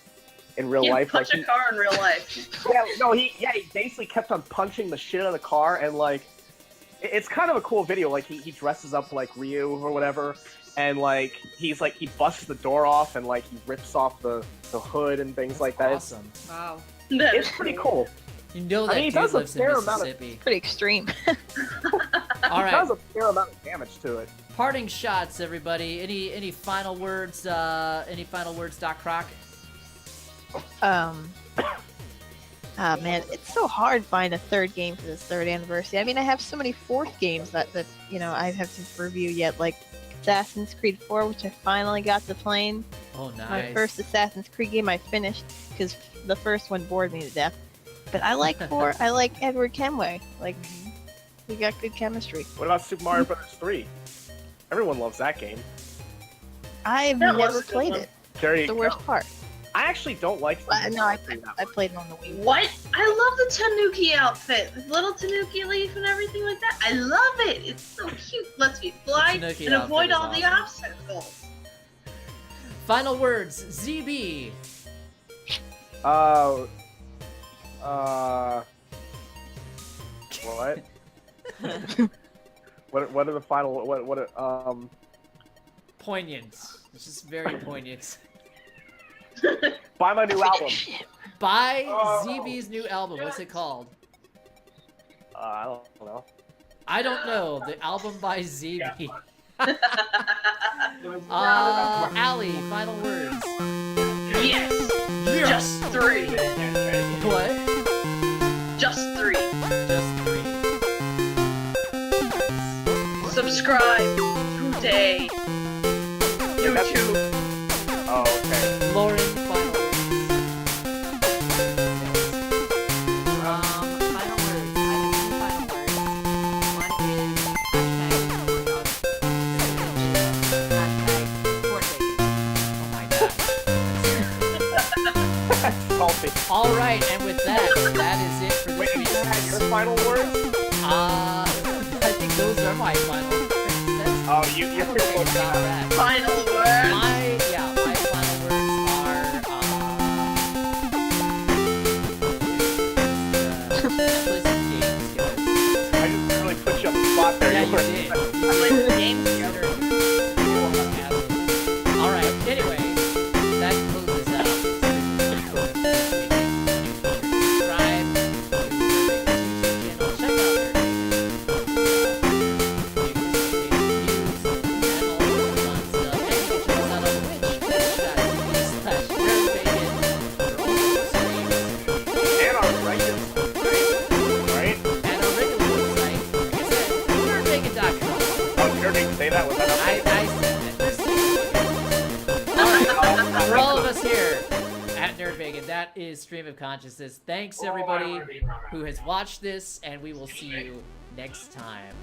in real You life. punch Like a car in real life. he basically kept on punching the shit out of the car and like it's kind of a cool video. Like he dresses up like Ryu or whatever, and like he busts the door off and like he rips off the hood and things like that. Awesome. Wow. It's pretty cool. You know that I mean, he dude does a lives in fair amount of- Mississippi. Pretty extreme. All It does right, a fair amount of damage to it. parting shots, everybody. Any final words? Any final words, Doc Croc? Man, it's so hard to find a third game for this third anniversary. I mean, I have so many fourth games that you know I have to review yet, like Assassin's Creed 4, which I finally got to playing. Oh, nice. My first Assassin's Creed game I finished because the first one bored me to death. But I like 4. I like Edward Kenway. Like, we got good chemistry. What about Super Mario Bros. 3? Everyone loves that game. I've That was never a good played one. it. There you The go. worst part. I actually don't like. No, I played it on the Wii. What? I love the Tanuki outfit. The little Tanuki leaf and everything like that. I love it. It's so cute. Lets me fly The Tanuki and outfit avoid is all the awesome. obstacles. Final words, ZB. What? What are the final Poignant. It's just very poignant. buy my new album. Buy Oh. ZB's new album. What's it called? I don't know. I don't know. The album by ZB. Yeah. Allie, final words. Yes. Just 3. What? Just 3. Just 3. Subscribe today. YouTube. Oh, okay. Lauren, final words. Final words. I have two final words. One is hashtag Salty. All right, and with that, that is it for Wait, this you week's. had your final words? I think those are my final words. That's Oh, you're about supposed to have that. Final word. My final words are play some games, guys. I just really put you on the spot there. Yeah, You you were- did. Play the game together. All right. Anyway, For all of us here at NerdBacon, that is Stream of Consciousness. Thanks everybody who has watched this, and we will see you next time.